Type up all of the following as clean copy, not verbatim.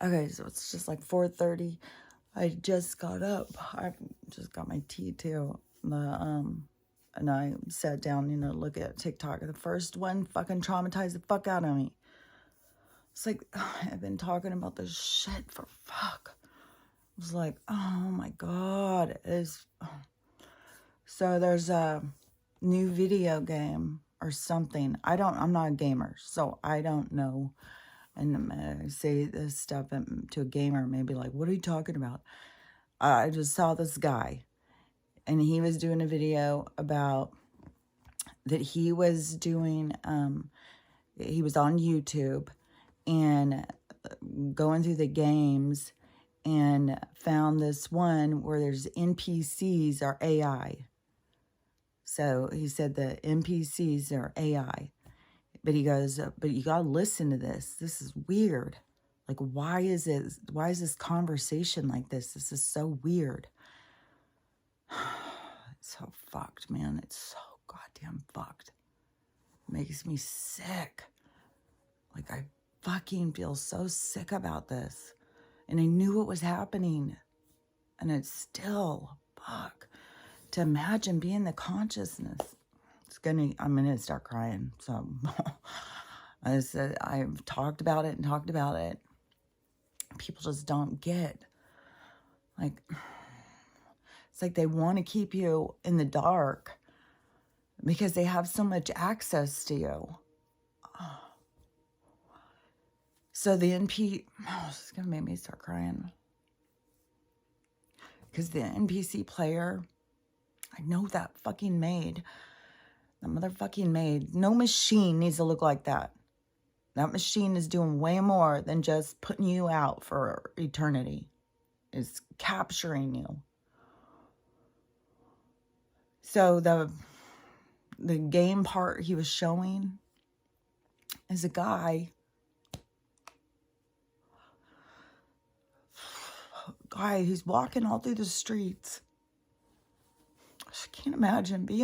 Okay, so it's just like 4:30. I just got up. I just got my tea too. And I sat down, to look at TikTok. The first one fucking traumatized the fuck out of me. It's like, I've been talking about this shit for fuck. I was like, oh my God. So there's a new video game or something. I'm not a gamer, so I don't know. And I say this stuff to a gamer, maybe like, what are you talking about? I just saw this guy, and he was doing a video about that he was doing, he was on YouTube and going through the games and found this one where there's NPCs are AI. So he said the NPCs are AI. But he goes, but you gotta listen to this. This is weird. Like, why is this conversation like this? This is so weird. It's so fucked, man. It's so goddamn fucked. It makes me sick. Like, I fucking feel so sick about this. And I knew it was happening. And it's still, fuck. To imagine being the consciousness. I'm gonna start crying. So I've talked about it and talked about it. People just don't get. Like, it's like they want to keep you in the dark because they have so much access to you. So the this is gonna make me start crying. Because the NPC player, I know that fucking maid. That motherfucking maid. No machine needs to look like that. That machine is doing way more than just putting you out for eternity. It's capturing you. So the game part he was showing is a guy who's walking all through the streets. I just can't imagine being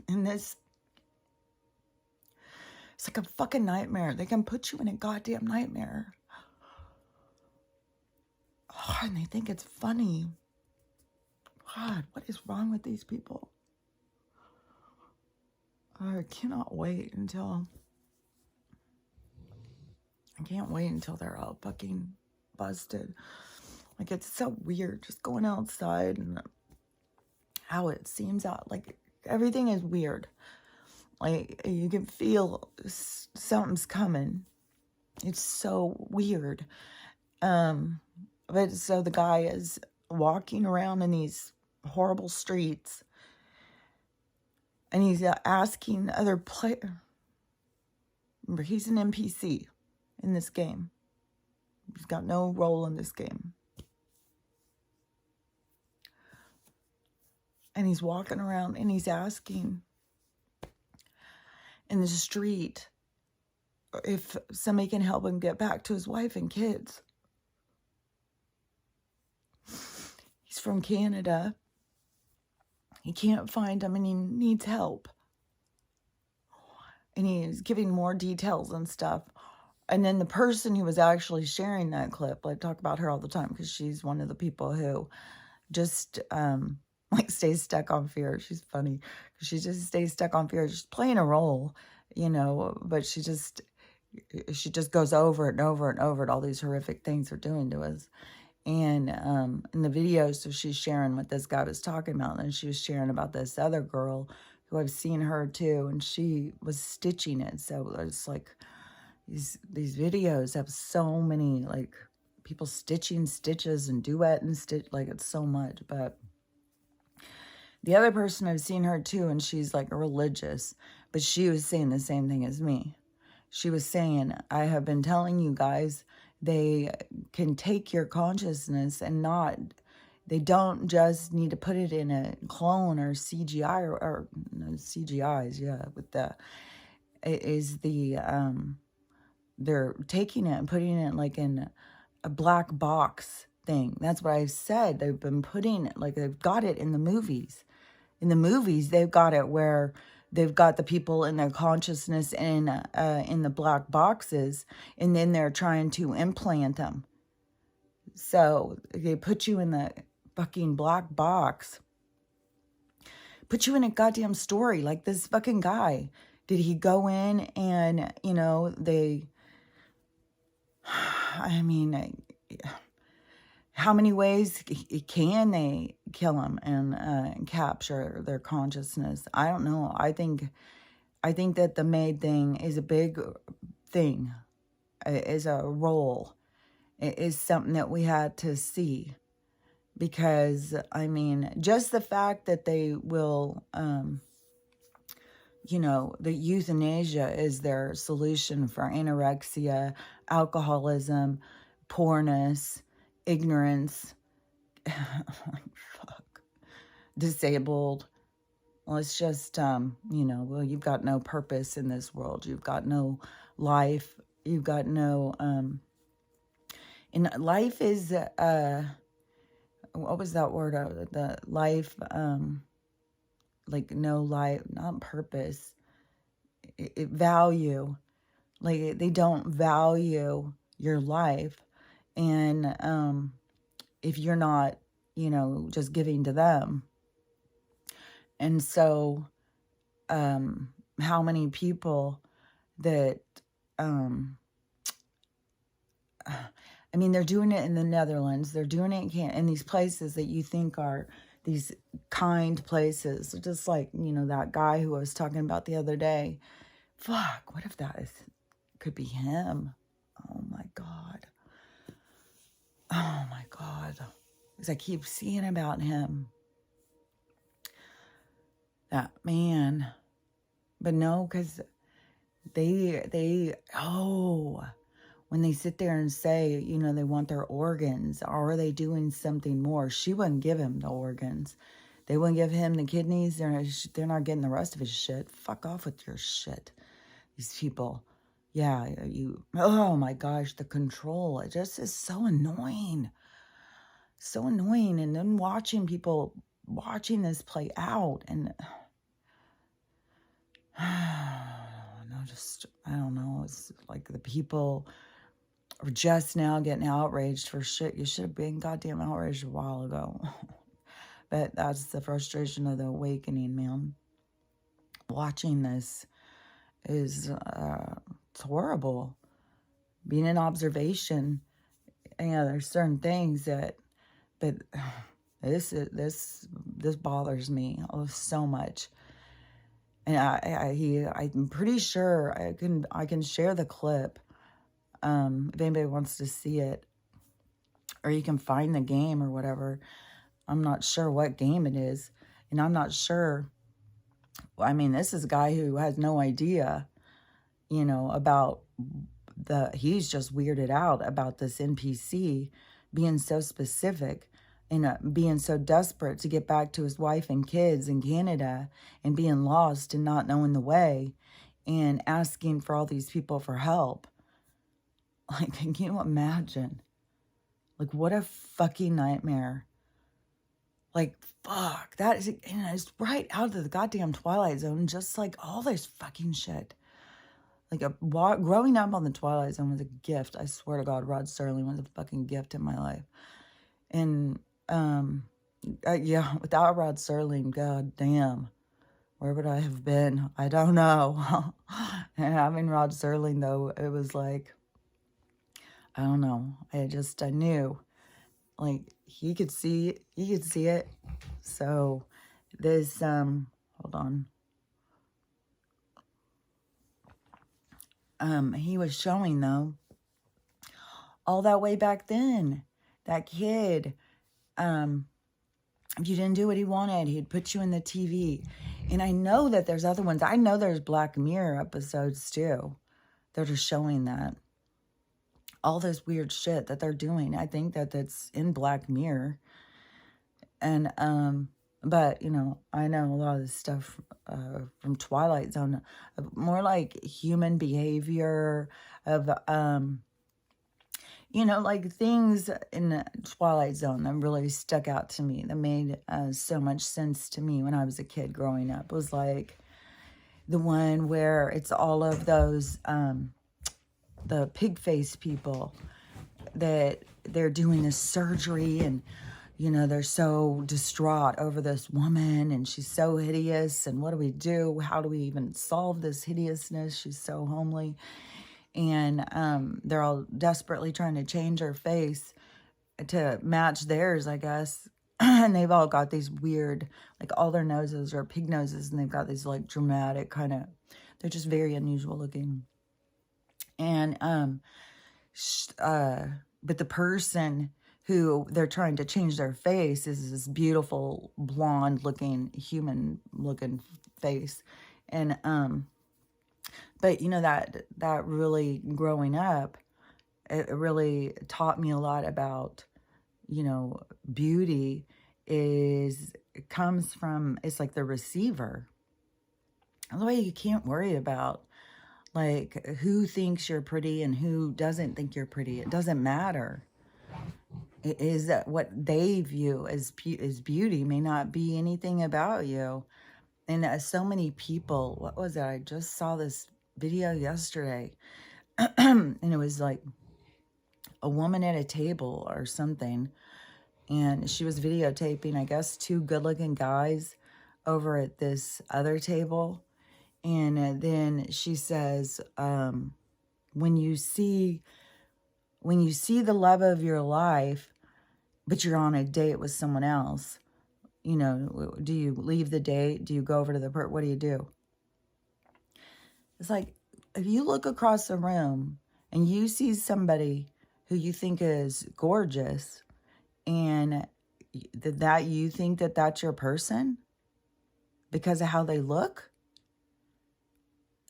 in this. It's like a fucking nightmare. They can put you in a goddamn nightmare. Oh, and they think it's funny. God, what is wrong with these people? I cannot wait until... I can't wait until they're all fucking busted. Like, it's so weird just going outside and how it seems out. Like, everything is weird. Like, you can feel something's coming. It's so weird. But so the guy is walking around in these horrible streets, and he's asking other players. Remember, he's an NPC in this game. He's got no role in this game. And he's walking around and he's asking in the street if somebody can help him get back to his wife and kids. He's from Canada. He can't find them and he needs help. And he's giving more details and stuff. And then the person who was actually sharing that clip, I talk about her all the time because she's one of the people who just stays stuck on fear. She's funny. She just stays stuck on fear, just playing a role, but she just goes over and over and over at all these horrific things they're doing to us. And in the video, so she's sharing what this guy was talking about, and she was sharing about this other girl who I've seen her too, and she was stitching it. So it's like these videos have so many like people stitching stitches and duet and stitch, like it's so much. But the other person, I've seen her too, and she's like religious, but she was saying the same thing as me. She was saying, I have been telling you guys, they can take your consciousness and they don't just need to put it in a clone or CGI or no, CGIs, yeah, they're taking it and putting it like in a black box thing. That's what I said. They've been putting it, like they've got it in the movies. In the movies, they've got it where they've got the people in their consciousness in the black boxes, and then they're trying to implant them. So they put you in the fucking black box, put you in a goddamn story like this fucking guy. Did he go in and, you know, I mean, how many ways can they kill him and capture their consciousness? I don't know. I think that the maid thing is a big thing, is a role. It is something that we had to see. Because, I mean, just the fact that they will, you know, the euthanasia is their solution for anorexia, alcoholism, poorness, ignorance, fuck, disabled. Well, it's just, you know, well, you've got no purpose in this world. You've got no life. You've got no, and life is, what was that word? The life, like no life, not purpose, value. Like they don't value your life. And if you're not, you know, just giving to them. And so, how many people that, I mean, they're doing it in the Netherlands. They're doing it in these places that you think are these kind places. Just like, you know, that guy who I was talking about the other day. Fuck, what if that could be him? Oh, my God. Oh, my God. Because I keep seeing about him. That man. But no, because when they sit there and say, you know, they want their organs, are they doing something more? She wouldn't give him the organs. They wouldn't give him the kidneys. They're not getting the rest of his shit. Fuck off with your shit. These people. Yeah, oh my gosh, the control. It just is so annoying. So annoying. And then watching this play out. And I don't know. It's like the people are just now getting outraged for shit. You should have been goddamn outraged a while ago. But that's the frustration of the awakening, man. Watching this is it's horrible. Being in observation, yeah, there's certain things that this bothers me so much. And I'm pretty sure I can share the clip. If anybody wants to see it, or you can find the game or whatever. I'm not sure what game it is, and I'm not sure. I mean, this is a guy who has no idea, you know, about he's just weirded out about this NPC being so specific and being so desperate to get back to his wife and kids in Canada and being lost and not knowing the way and asking for all these people for help. Like, can you imagine? Like, what a fucking nightmare. Like, fuck. That is, and it's right out of the goddamn Twilight Zone, just like all this fucking shit. Like, growing up on the Twilight Zone was a gift. I swear to God, Rod Serling was a fucking gift in my life. And, yeah, without Rod Serling, god damn, where would I have been? I don't know. And having Rod Serling, though, it was like, I don't know. I knew, like, he could see it. So this, hold on. He was showing, though, all that way back then, that kid, if you didn't do what he wanted, he'd put you in the TV. And I know that there's other ones. I know there's Black Mirror episodes, too, that are showing that. All this weird shit that they're doing. I think that that's in Black Mirror. And, but, you know, I know a lot of this stuff from Twilight Zone, more like human behavior of, you know, like things in the Twilight Zone that really stuck out to me, that made so much sense to me when I was a kid growing up. It was like, the one where it's all of those, the pig face people that they're doing this surgery, and they're so distraught over this woman, and she's so hideous, and what do we do? How do we even solve this hideousness? She's so homely. And they're all desperately trying to change her face to match theirs, I guess. And they've all got these weird, like all their noses are pig noses, and they've got these like dramatic kind of, they're just very unusual looking. And but the person who they're trying to change their face is this beautiful blonde looking human looking face. And but that really, growing up, it really taught me a lot about beauty it comes from, it's like the receiver. Otherwise you can't worry about like who thinks you're pretty and who doesn't think you're pretty. It doesn't matter. It is that what they view as beauty may not be anything about you. And so many people, what was it? I just saw this video yesterday, and it was like a woman at a table or something, and she was videotaping, I guess, two good-looking guys over at this other table. And then she says, when you see the love of your life, but you're on a date with someone else, do you leave the date? Do you go over to the what do you do? It's like, if you look across the room and you see somebody who you think is gorgeous, and that you think that that's your person because of how they look,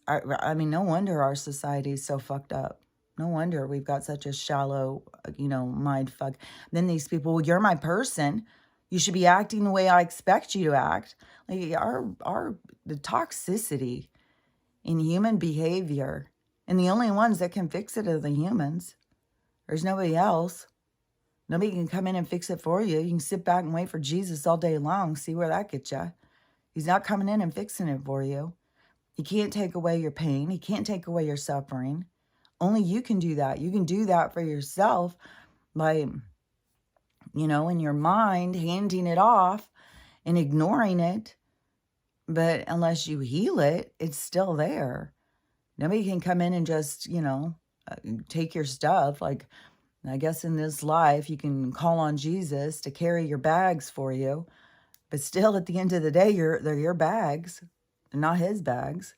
I mean, no wonder our society is so fucked up. No wonder we've got such a shallow, mind fuck. Then these people, well, you're my person. You should be acting the way I expect you to act. Like the toxicity in human behavior, and the only ones that can fix it are the humans. There's nobody else. Nobody can come in and fix it for you. You can sit back and wait for Jesus all day long. See where that gets you. He's not coming in and fixing it for you. He can't take away your pain. He can't take away your suffering. Only you can do that. You can do that for yourself by, in your mind, handing it off and ignoring it. But unless you heal it, it's still there. Nobody can come in and just, take your stuff. Like, I guess in this life, you can call on Jesus to carry your bags for you. But still, at the end of the day, they're your bags. They're not his bags.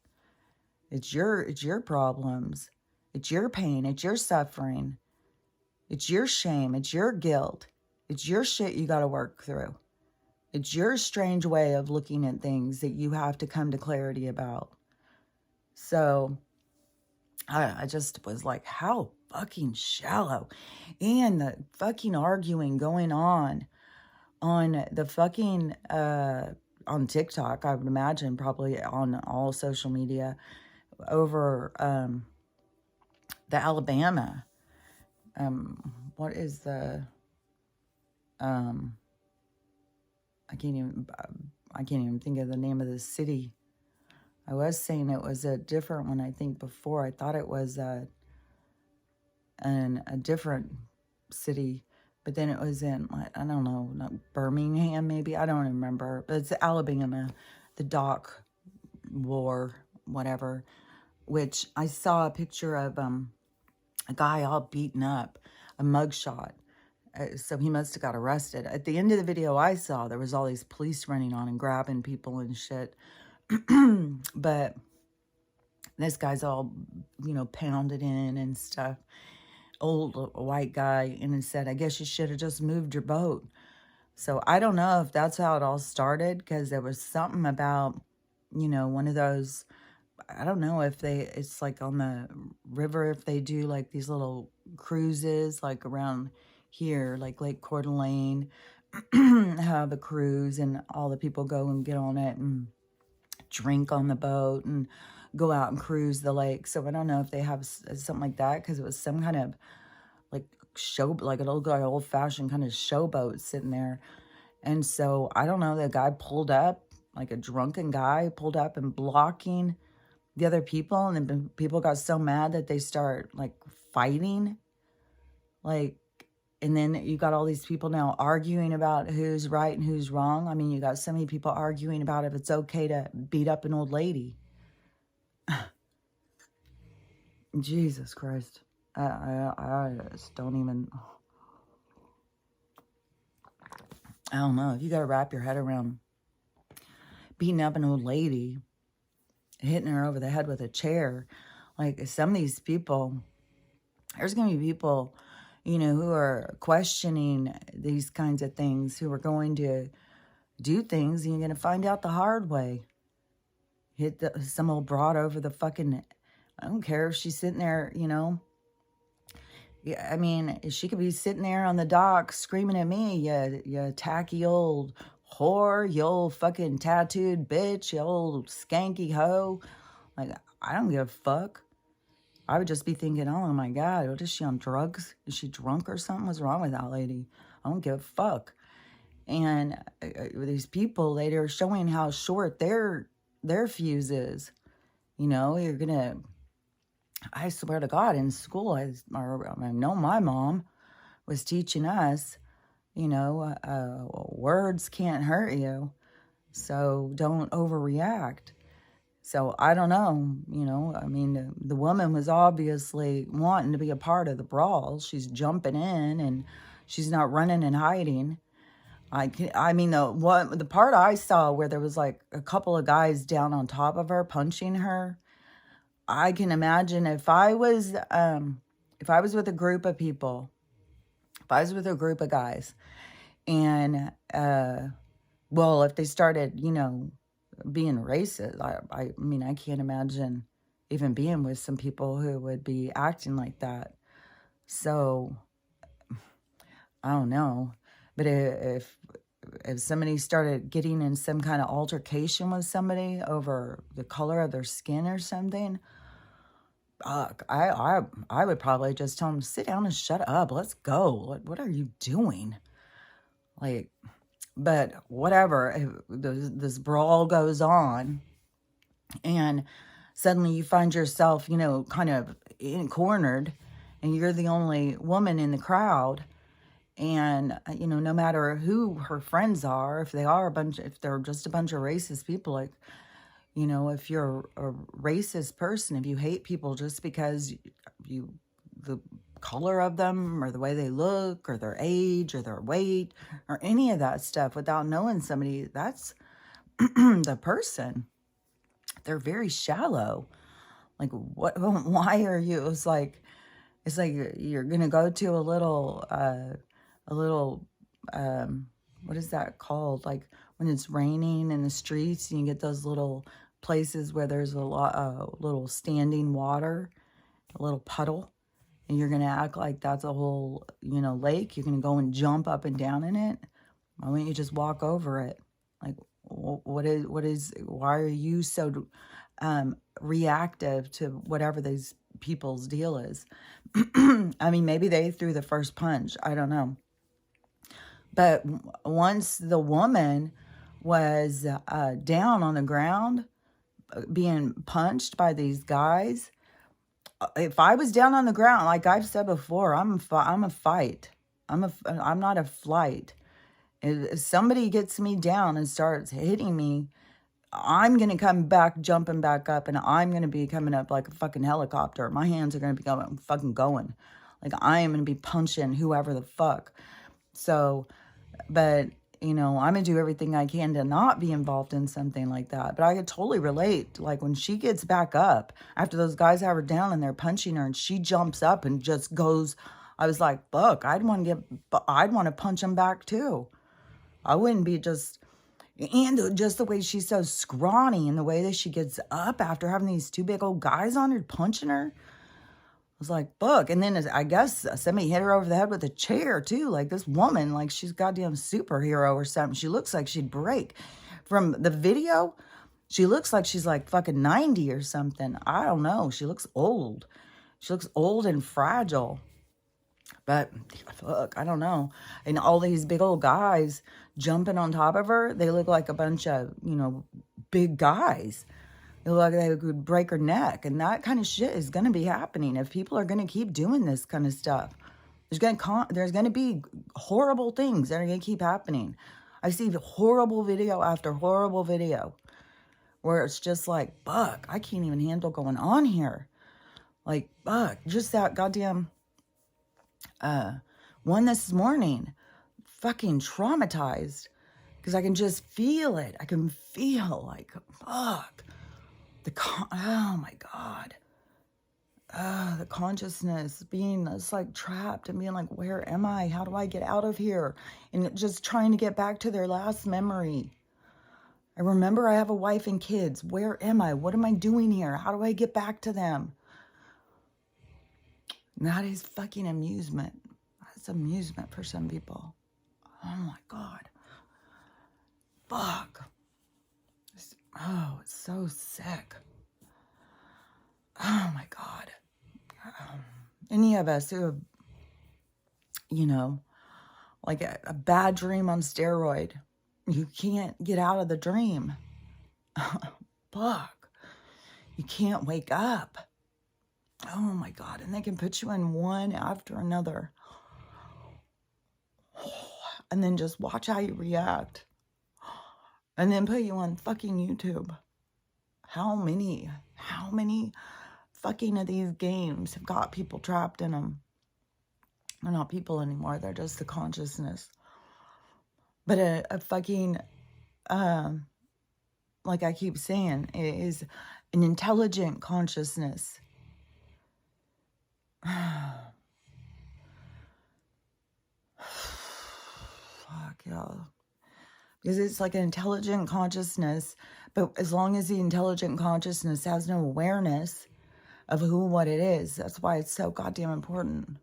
It's your problems. It's your pain. It's your suffering. It's your shame. It's your guilt. It's your shit you got to work through. It's your strange way of looking at things that you have to come to clarity about. So I just was like, how fucking shallow. And the fucking arguing going on the fucking, on TikTok, I would imagine, probably on all social media, over the Alabama. What is the, I can't even think of the name of the city. I was saying it was a different one, I think, before. I thought it was a different city, but then it was in, I don't know, not Birmingham, maybe. I don't remember. But it's Alabama, the dock war, whatever, which I saw a picture of a guy all beaten up, a mugshot. So he must have got arrested. At the end of the video I saw, there was all these police running on and grabbing people and shit. But this guy's all, pounded in and stuff. Old white guy, and it said, I guess you should have just moved your boat. So I don't know if that's how it all started, because there was something about, one of those, I don't know if it's like on the river, if they do like these little cruises, like around here, like Lake Coeur d'Alene, have a cruise and all the people go and get on it and drink on the boat and go out and cruise the lake. So I don't know if they have something like that, because it was some kind of like show, like an old-fashioned kind of showboat sitting there. And so I don't know, the guy pulled up, like a drunken guy pulled up and blocking the other people, and then people got so mad that they start like fighting, like, and then you got all these people now arguing about who's right and who's wrong. I mean, you got so many people arguing about if it's okay to beat up an old lady. Jesus Christ. I just don't even, I don't know. If you got to wrap your head around beating up an old lady, hitting her over the head with a chair, like some of these people, there's going to be people, who are questioning these kinds of things, who are going to do things, and you're going to find out the hard way. Hit some old broad over the fucking, I don't care if she's sitting there, Yeah, I mean, she could be sitting there on the dock screaming at me, you tacky old whore, you old fucking tattooed bitch, you old skanky hoe. Like, I don't give a fuck. I would just be thinking, oh my God, what is she on drugs? Is she drunk or something? What's wrong with that lady? I don't give a fuck. And these people later are showing how short their fuse is. You're gonna, I swear to God, in school, I know my mom was teaching us, words can't hurt you, so don't overreact. So I don't know, I mean, the woman was obviously wanting to be a part of the brawl. She's jumping in and she's not running and hiding. I mean, the part I saw where there was like a couple of guys down on top of her punching her, I can imagine if I was with a group of people, if I was with a group of guys, and well, if they started, being racist, I mean, I can't imagine even being with some people who would be acting like that. So I don't know, but if somebody started getting in some kind of altercation with somebody over the color of their skin or something, I would probably just tell them, sit down and shut up. Let's go. What are you doing? Like, but whatever. This brawl goes on, and suddenly you find yourself, kind of cornered, and you're the only woman in the crowd. And, no matter who her friends are, if they're just a bunch of racist people, like, if you're a racist person, if you hate people just because the color of them or the way they look or their age or their weight or any of that stuff without knowing somebody, that's the person. They're very shallow. Like, why are you, it's like you're going to go to a little, what is that called? Like when it's raining in the streets and you get those little places where there's a little standing water, a little puddle, and you're going to act like that's a whole, lake. You're going to go and jump up and down in it. Why don't you just walk over it? Like, why are you so reactive to whatever these people's deal is? I mean, maybe they threw the first punch. I don't know. But once the woman was down on the ground, being punched by these guys, if I was down on the ground, like I've said before, I'm a fight. I'm not a flight. If somebody gets me down and starts hitting me, I'm going to come back, jumping back up, and I'm going to be coming up like a fucking helicopter. My hands are going to be going. Like, I am going to be punching whoever the fuck. So, but, I'm going to do everything I can to not be involved in something like that. But I could totally relate. Like, when she gets back up, after those guys have her down and they're punching her, and she jumps up and just goes, I was like, fuck, I'd want to punch him back too. I wouldn't be just... And just the way she's so scrawny and the way that she gets up after having these two big old guys on her punching her. I was like, fuck. And then I guess somebody hit her over the head with a chair too. Like this woman, like she's goddamn superhero or something. She looks like she'd break. From the video, she looks like she's like fucking 90 or something. I don't know. She looks old. She looks old and fragile. But fuck, I don't know. And all these big old guys jumping on top of her, they look like a bunch of, big guys. It looked like they could break her neck. And that kind of shit is going to be happening if people are going to keep doing this kind of stuff. There's going to be horrible things that are going to keep happening. I see horrible video after horrible video where it's just like, fuck, I can't even handle going on here. Like, fuck, just that goddamn one this morning, fucking traumatized, because I can just feel it. I can feel like, fuck, oh my God. The consciousness being it's like trapped and being like, where am I? How do I get out of here? And just trying to get back to their last memory. I remember I have a wife and kids. Where am I? What am I doing here? How do I get back to them? And that is fucking amusement. That's amusement for some people. Oh my God. Fuck. It's so sick. Oh my God. Any of us who have, like a bad dream on steroid, you can't get out of the dream. Fuck. You can't wake up. Oh my God. And they can put you in one after another. And then just watch how you react. And then put you on fucking YouTube. How many fucking of these games have got people trapped in them? They're not people anymore. They're just the consciousness. But a fucking, like I keep saying, it is an intelligent consciousness. Fuck yeah. Because it's like an intelligent consciousness, but as long as the intelligent consciousness has no awareness of who and what it is, that's why it's so goddamn important.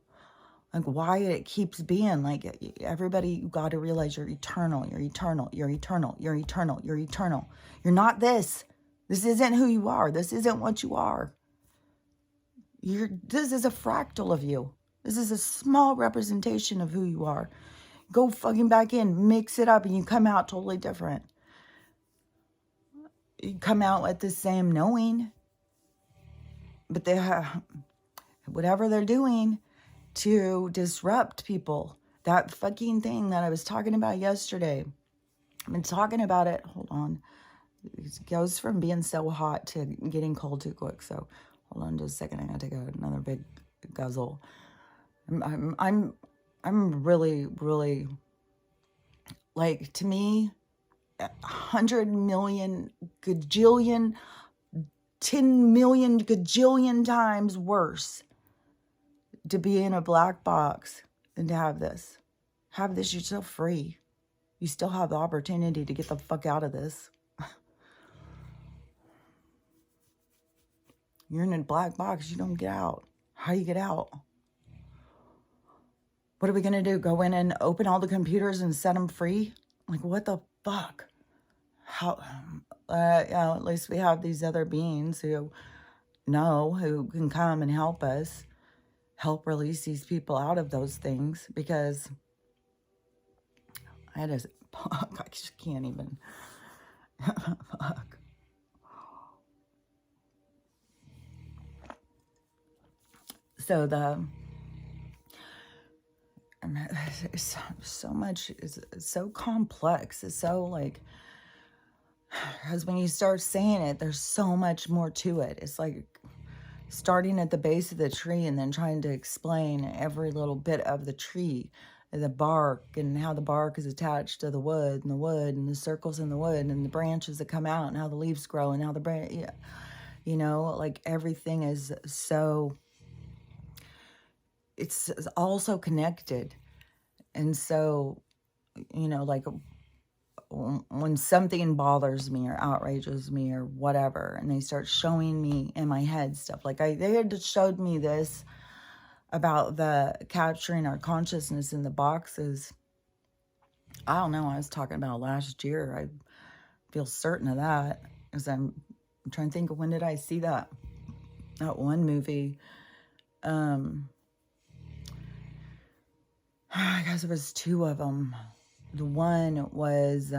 Like why it keeps being like everybody, you got to realize you're eternal, you're eternal, you're eternal, you're eternal, you're eternal. You're not this. This isn't who you are. This isn't what you are. This is a fractal of you. This is a small representation of who you are. Go fucking back in, mix it up, and you come out totally different. You come out with the same knowing, but they have whatever they're doing to disrupt people. That fucking thing that I was talking about yesterday. I've been talking about it. Hold on. It goes from being so hot to getting cold too quick. So hold on just a second. I gotta take another big guzzle. I'm really, really, like, to me, 100 million, gajillion, 10 million, gajillion times worse to be in a black box than to have this. Have this, you're still free. You still have the opportunity to get the fuck out of this. You're in a black box, you don't get out. How do you get out? What are we going to do? Go in and open all the computers and set them free? Like, what the fuck? How? At least we have these other beings who can come and help us, help release these people out of those things, because I just can't even. Fuck. So it's so much, it's so complex. It's so like, because when you start saying it, there's so much more to it. It's like starting at the base of the tree and then trying to explain every little bit of the tree, the bark, and how the bark is attached to the wood, and the circles in the wood, and the branches that come out, and how the leaves grow, and how the branch, like everything is so, it's also connected. And so, like when something bothers me or outrages me or whatever, and they start showing me in my head stuff, like they had showed me this about the capturing our consciousness in the boxes. I don't know, I was talking about last year. I feel certain of that, because I'm trying to think of when did I see that one movie. I guess it was two of them. The one was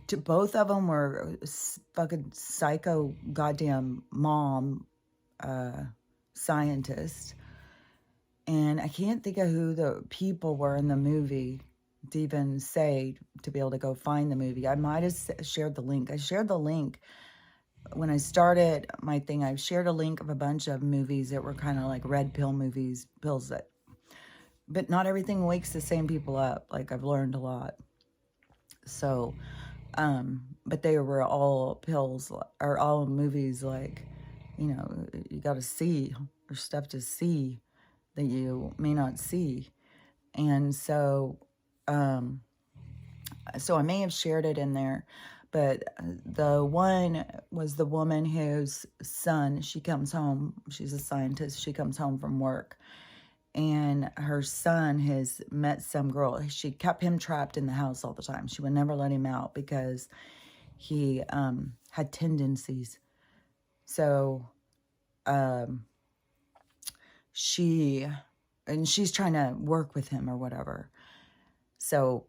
both of them were fucking psycho goddamn mom scientists. And I can't think of who the people were in the movie to even say, to be able to go find the movie. I might have shared the link. I shared the link when I started my thing. I shared a link of a bunch of movies that were kind of like red pill movies, pills that, but not everything wakes the same people up. Like, I've learned a lot. So, but they were all pills or all movies, like, you know, you got to see, or stuff to see that you may not see. And so, so I may have shared it in there, but the one was the woman whose son, she comes home, she's a scientist, she comes home from work, and her son has met some girl. She kept him trapped in the house all the time. She would never let him out because he had tendencies. So she's trying to work with him or whatever. So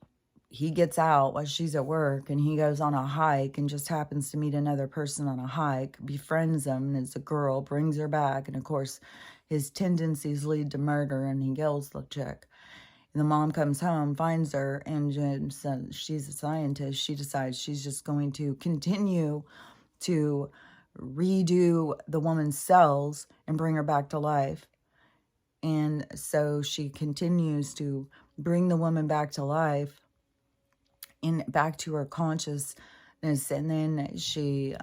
he gets out while she's at work, and he goes on a hike and just happens to meet another person on a hike, befriends them, and it's a girl, brings her back, and of course his tendencies lead to murder, and he kills the chick. And the mom comes home, finds her, and since she's a scientist, she decides she's just going to continue to redo the woman's cells and bring her back to life. And so she continues to bring the woman back to life and back to her consciousness. And then she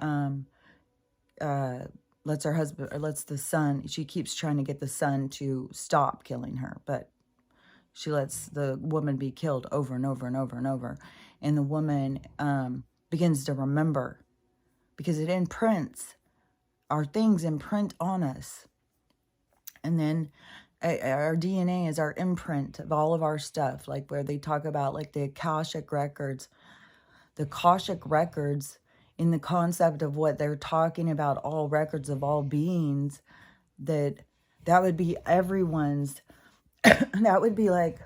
lets her husband, or lets the son, she keeps trying to get the son to stop killing her, but she lets the woman be killed over and over and over and over. And the woman begins to remember, because it imprints, our things imprint on us. And then our DNA is our imprint of all of our stuff, like where they talk about like the Akashic records. The Akashic records, in the concept of what they're talking about, all records of all beings, that would be everyone's. that would be like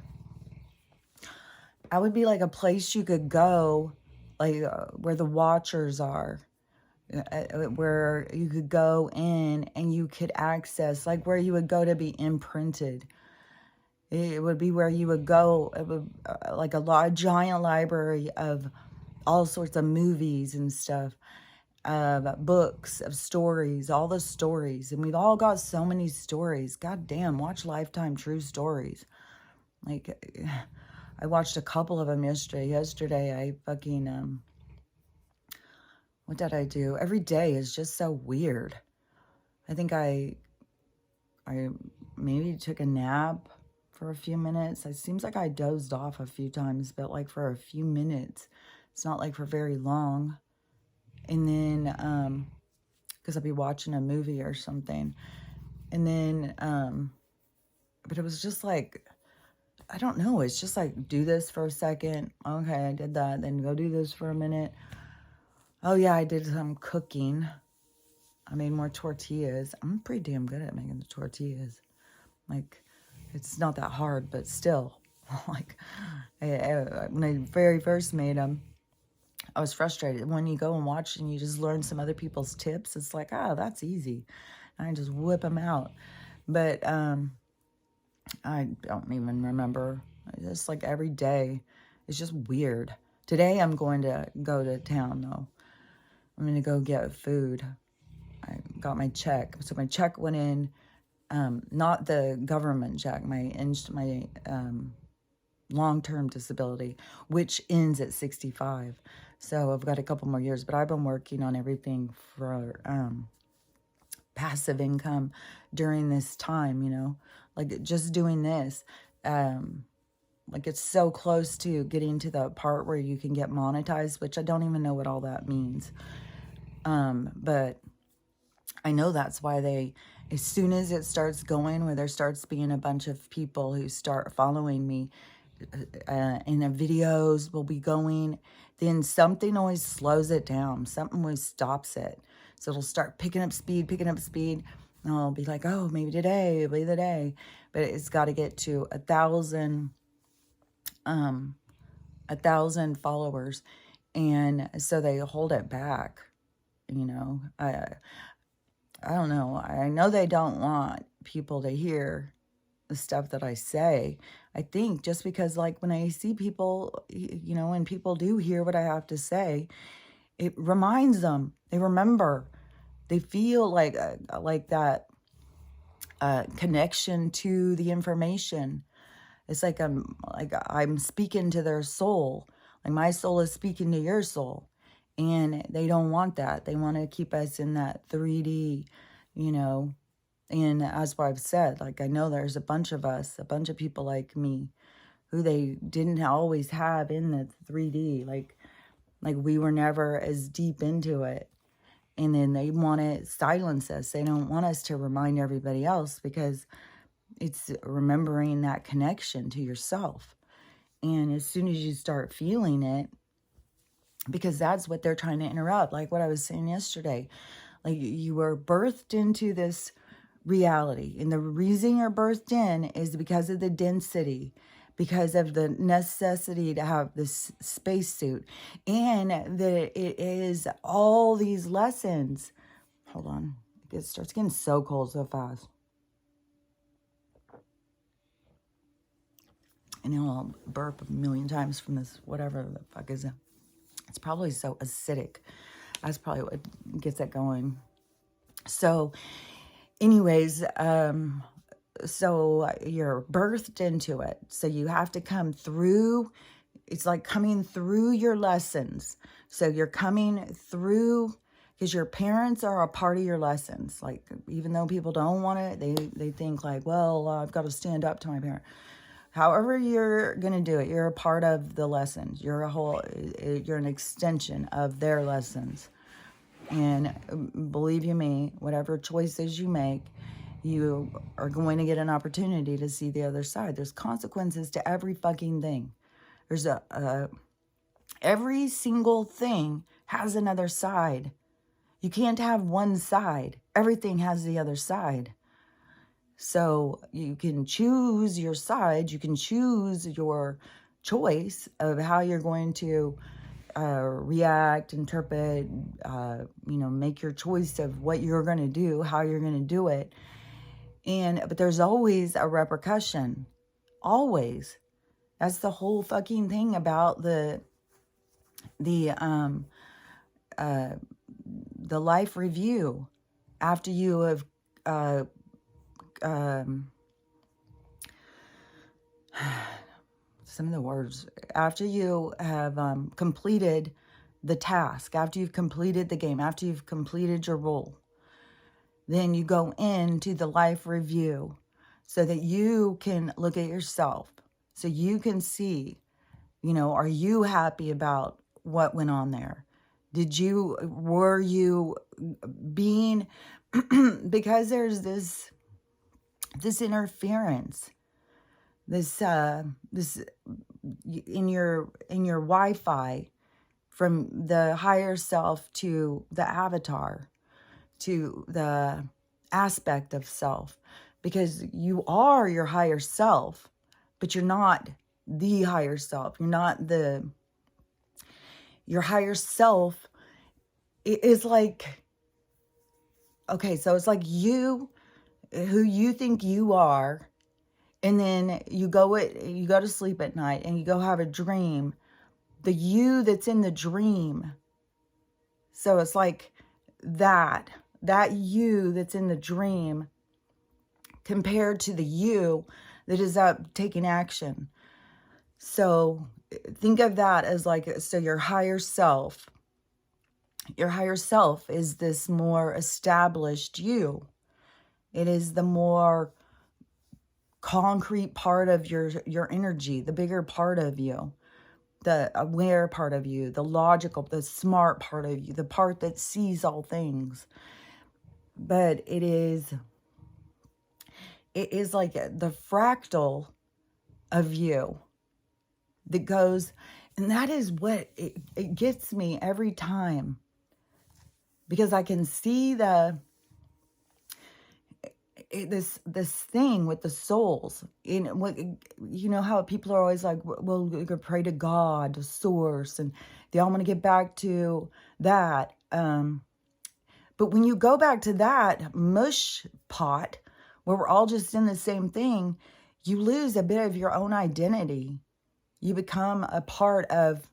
a place you could go, like where the watchers are, where you could go in and you could access, like where you would go to be imprinted. It would be where you would go, it would, like a giant library of all sorts of movies and stuff, of books, of stories, all the stories. And we've all got so many stories. God damn, watch Lifetime True Stories. Like, I watched a couple of them yesterday. Yesterday, I fucking, what did I do? Every day is just so weird. I think I maybe took a nap for a few minutes. It seems like I dozed off a few times, but like for a few minutes. It's not like for very long. And then, because I'll be watching a movie or something. And then, but it was just like, I don't know. It's just like, do this for a second. Okay, I did that. Then go do this for a minute. Oh yeah, I did some cooking. I made more tortillas. I'm pretty damn good at making the tortillas. Like, it's not that hard, but still. Like, when I very first made them, I was frustrated. When you go and watch and you just learn some other people's tips, it's like, oh, that's easy. And I just whip them out. But I don't even remember. Just like every day, it's just weird. Today I'm going to go to town, though. I'm going to go get food. I got my check. So my check went in, not the government check, my long-term disability, which ends at 65. So I've got a couple more years, but I've been working on everything for passive income during this time, you know, like just doing this. Like it's so close to getting to the part where you can get monetized, which I don't even know what all that means. But I know that's why they, as soon as it starts going, where there starts being a bunch of people who start following me, and the videos will be going, then something always slows it down. Something always stops it. So it'll start picking up speed, and I'll be like, oh, maybe today will be the day. But it's got to get to 1,000 followers. And so they hold it back, I don't know. I know they don't want people to hear the stuff that I say. I think just because, like, when I see people, and people do hear what I have to say, it reminds them. They remember. They feel like that connection to the information. It's like I'm speaking to their soul. Like my soul is speaking to your soul. And they don't want that. They want to keep us in that 3D, And as what I've said, like I know there's a bunch of us, a bunch of people like me, who they didn't always have in the 3D. Like we were never as deep into it. And then they want to silence us. They don't want us to remind everybody else, because it's remembering that connection to yourself. And as soon as you start feeling it, because that's what they're trying to interrupt, like what I was saying yesterday, like you were birthed into this reality. And the reason you're birthed in is because of the density, because of the necessity to have this spacesuit, and that it is all these lessons. Hold on. It starts getting so cold so fast. I know I'll burp a million times from this, whatever the fuck is it. It's probably so acidic. That's probably what gets it going. So, anyways, so you're birthed into it. So you have to come through. It's like coming through your lessons. So you're coming through, because your parents are a part of your lessons. Like, even though people don't want it, they think like, well, I've got to stand up to my parent. However you're going to do it, you're a part of the lessons. You're an extension of their lessons. And believe you me, whatever choices you make, you are going to get an opportunity to see the other side. There's consequences to every fucking thing. There's every single thing has another side. You can't have one side. Everything has the other side. So you can choose your side. You can choose your choice of how you're going to react, interpret, make your choice of what you're going to do, how you're going to do it. But there's always a repercussion. Always. That's the whole fucking thing about the life review. After you have some of the words, after you have completed the task, after you've completed the game, after you've completed your role, then you go into the life review so that you can look at yourself, so you can see, are you happy about what went on there? Were you being, because there's this interference, this in your Wi-Fi, from the higher self to the avatar, to the aspect of self, because you are your higher self, but you're not the higher self. You're not your higher self is like, okay, so it's like you, who you think you are, and then you go to sleep at night and you go have a dream, the you that's in the dream. So it's like that you that's in the dream compared to the you that is up taking action. So think of that as like, so your higher self is this more established you. It is the more concrete part of your energy, the bigger part of you, the aware part of you, the logical, the smart part of you, the part that sees all things. But it is like the fractal of you that goes, and that is what it gets me every time, because I can see this thing with the souls. In what, you know how people are always like, well, we could pray to God, the source, and they all want to get back to that. But when you go back to that mush pot, where we're all just in the same thing, you lose a bit of your own identity. You become a part of,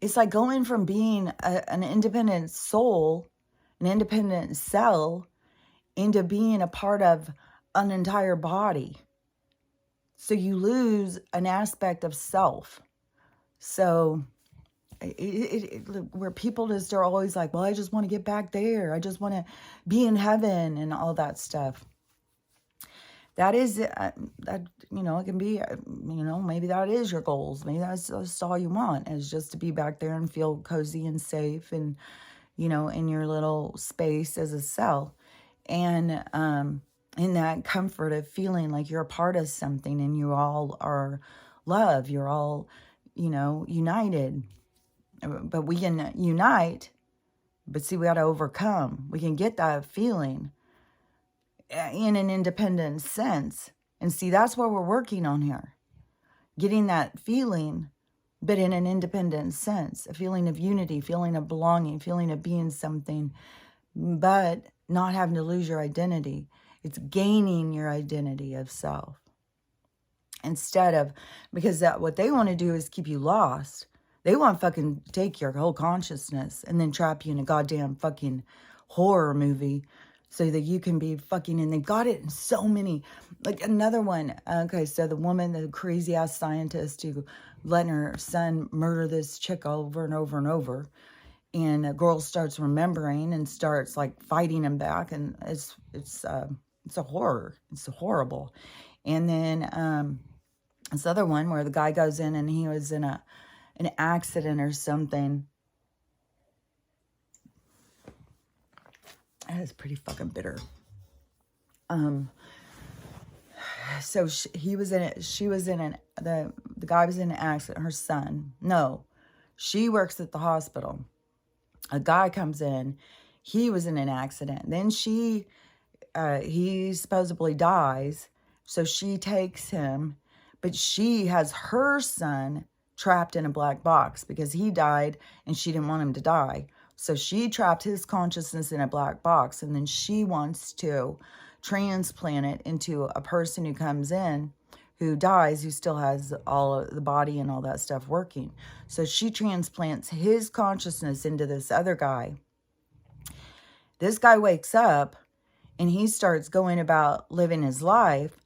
it's like going from being an independent soul, an independent cell, into being a part of an entire body. So you lose an aspect of self. So where people just are always like, well, I just want to get back there. I just want to be in heaven and all that stuff. That is, that, you know, it can be, you know, maybe that is your goals. Maybe that's all you want, is just to be back there and feel cozy and safe and, you know, in your little space as a cell. And in that comfort of feeling like you're a part of something and you all are love. You're all, you know, united. But we can unite, but see, we got to overcome. We can get that feeling in an independent sense. And see, that's what we're working on here. Getting that feeling, but in an independent sense. A feeling of unity, feeling of belonging, feeling of being something, but not having to lose your identity. It's gaining your identity of self. Instead of, because what they want to do is keep you lost. They want to fucking take your whole consciousness and then trap you in a goddamn fucking horror movie so that you can be fucking, and they got it in so many, like another one. Okay, so the woman, the crazy ass scientist who letting her son murder this chick over and over and over. And a girl starts remembering and starts like fighting him back. And it's a horror. It's horrible. And then this other one where the guy goes in and he was in an accident or something. That is pretty fucking bitter. So he was in it. She was in an, the guy was in an accident. Her son. No, she works at the hospital. A guy comes in. He was in an accident. Then he supposedly dies. So she takes him, but she has her son trapped in a black box because he died and she didn't want him to die. So she trapped his consciousness in a black box, and then she wants to transplant it into a person who comes in, who dies, who still has all of the body and all that stuff working. So she transplants his consciousness into this other guy. This guy wakes up and he starts going about living his life,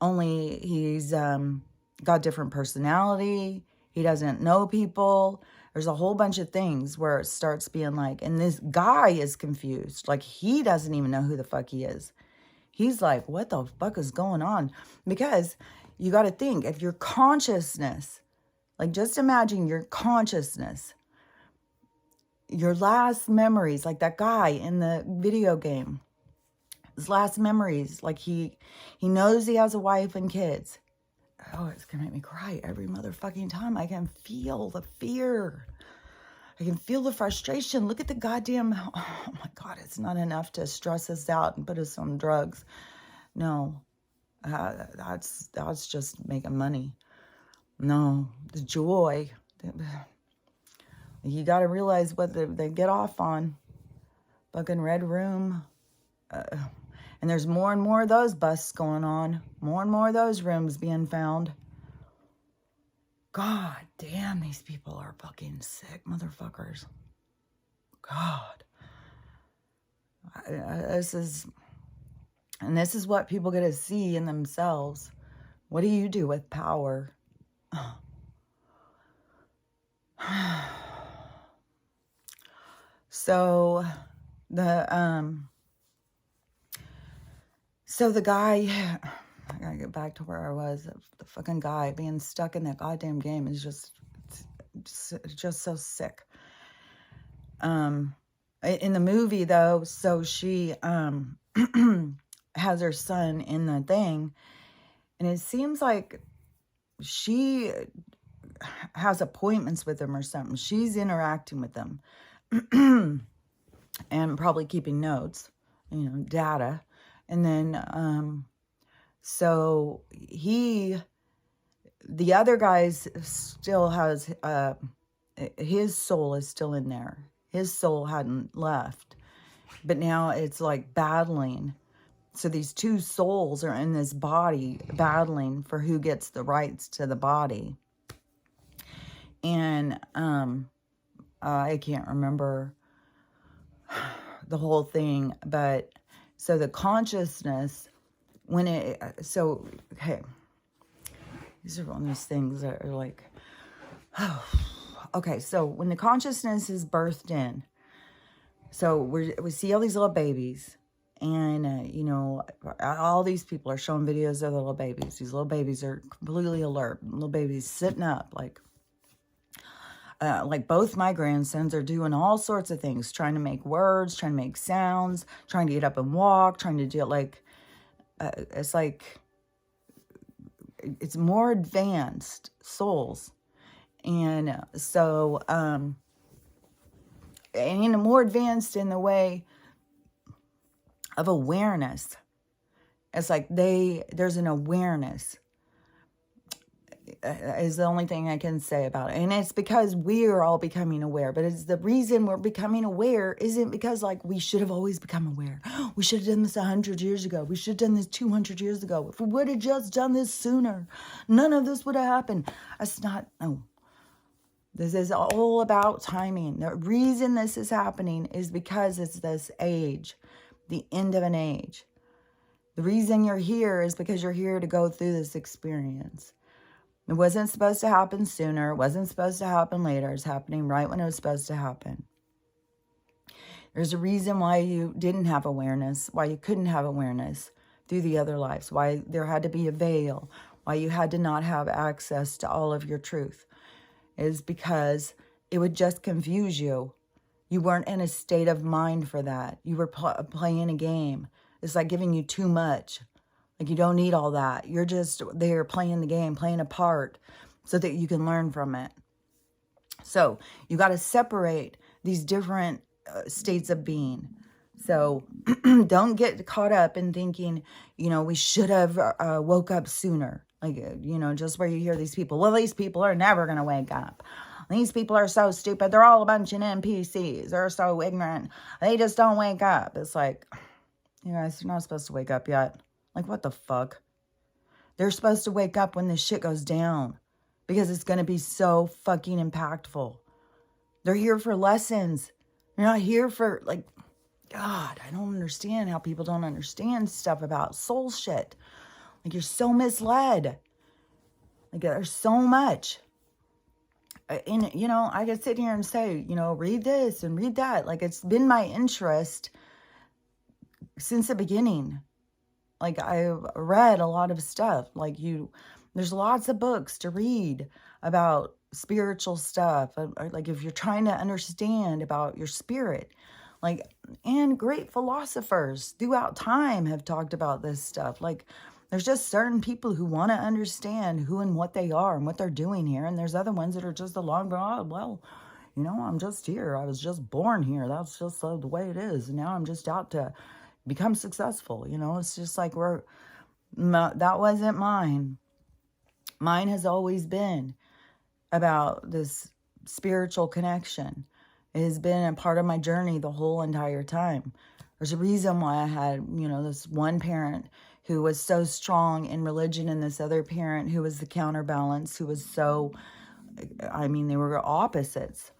only he's got different personality. He doesn't know people. There's a whole bunch of things where it starts being like, and this guy is confused. Like, he doesn't even know who the fuck he is. He's like, what the fuck is going on? Because you got to think, if your consciousness, like just imagine your consciousness, your last memories, like that guy in the video game, his last memories, like he knows he has a wife and kids. Oh, it's going to make me cry every motherfucking time. I can feel the fear. I can feel the frustration. Look at the goddamn, oh my God, it's not enough to stress us out and put us on drugs. No, that's just making money. No, the joy. You got to realize what they get off on. Fucking Red Room. And there's more and more of those busts going on. More and more of those rooms being found. God damn, these people are fucking sick motherfuckers. God. This is what people get to see in themselves. What do you do with power? So the guy, I gotta get back to where I was. The fucking guy being stuck in that goddamn game is just so sick. In the movie though, so she has her son in the thing, and it seems like she has appointments with him or something. She's interacting with them and probably keeping notes, data. And then, so the other guy's still has, his soul is still in there. His soul hadn't left, but now it's like battling. So these two souls are in this body battling for who gets the rights to the body. And I can't remember the whole thing, but so the consciousness, okay, these are one of those things that are like, okay, so when the consciousness is birthed in, so we see all these little babies, and, you know, all these people are showing videos of the little babies. These little babies are completely alert. Little babies sitting up, like both my grandsons are doing all sorts of things, trying to make words, trying to make sounds, trying to get up and walk, trying to do it's like, it's more advanced souls. And so, and more advanced in the way of awareness. It's like there's an awareness is the only thing I can say about it. And it's because we are all becoming aware. But it's the reason we're becoming aware isn't because, like, we should have always become aware. We should have done this 100 years ago. We should have done this 200 years ago. If we would have just done this sooner, none of this would have happened. That's not, no. This is all about timing. The reason this is happening is because it's this age, the end of an age. The reason you're here is because you're here to go through this experience. It wasn't supposed to happen sooner. It wasn't supposed to happen later. It's happening right when it was supposed to happen. There's a reason why you didn't have awareness, why you couldn't have awareness through the other lives, why there had to be a veil, why you had to not have access to all of your truth. Is because it would just confuse you. You weren't in a state of mind for that. You were playing a game. It's like giving you too much. Like, you don't need all that. You're just there playing the game, playing a part so that you can learn from it. So you got to separate these different states of being. So don't get caught up in thinking, you know, we should have woke up sooner. Like, you know, just where you hear these people, well, these people are never going to wake up. These people are so stupid. They're all a bunch of NPCs. They're so ignorant. They just don't wake up. It's like, you guys, you're not supposed to wake up yet. Like, what the fuck? They're supposed to wake up when this shit goes down because it's going to be so fucking impactful. They're here for lessons. They're not here for, like, God, I don't understand how people don't understand stuff about soul shit. Like, you're so misled. Like, there's so much. And, you know, I could sit here and say, you know, read this and read that. Like, it's been my interest since the beginning. Like, I've read a lot of stuff. Like, there's lots of books to read about spiritual stuff. Like, if you're trying to understand about your spirit. Like, and great philosophers throughout time have talked about this stuff. Like, there's just certain people who want to understand who and what they are and what they're doing here. And there's other ones that are just along, well, you know, I'm just here. I was just born here. That's just the way it is. And now I'm just out to become successful. You know, it's just like that wasn't mine. Mine has always been about this spiritual connection. It has been a part of my journey the whole entire time. There's a reason why I had, you know, this one parent who was so strong in religion and this other parent who was the counterbalance, who was so, I mean, they were opposites.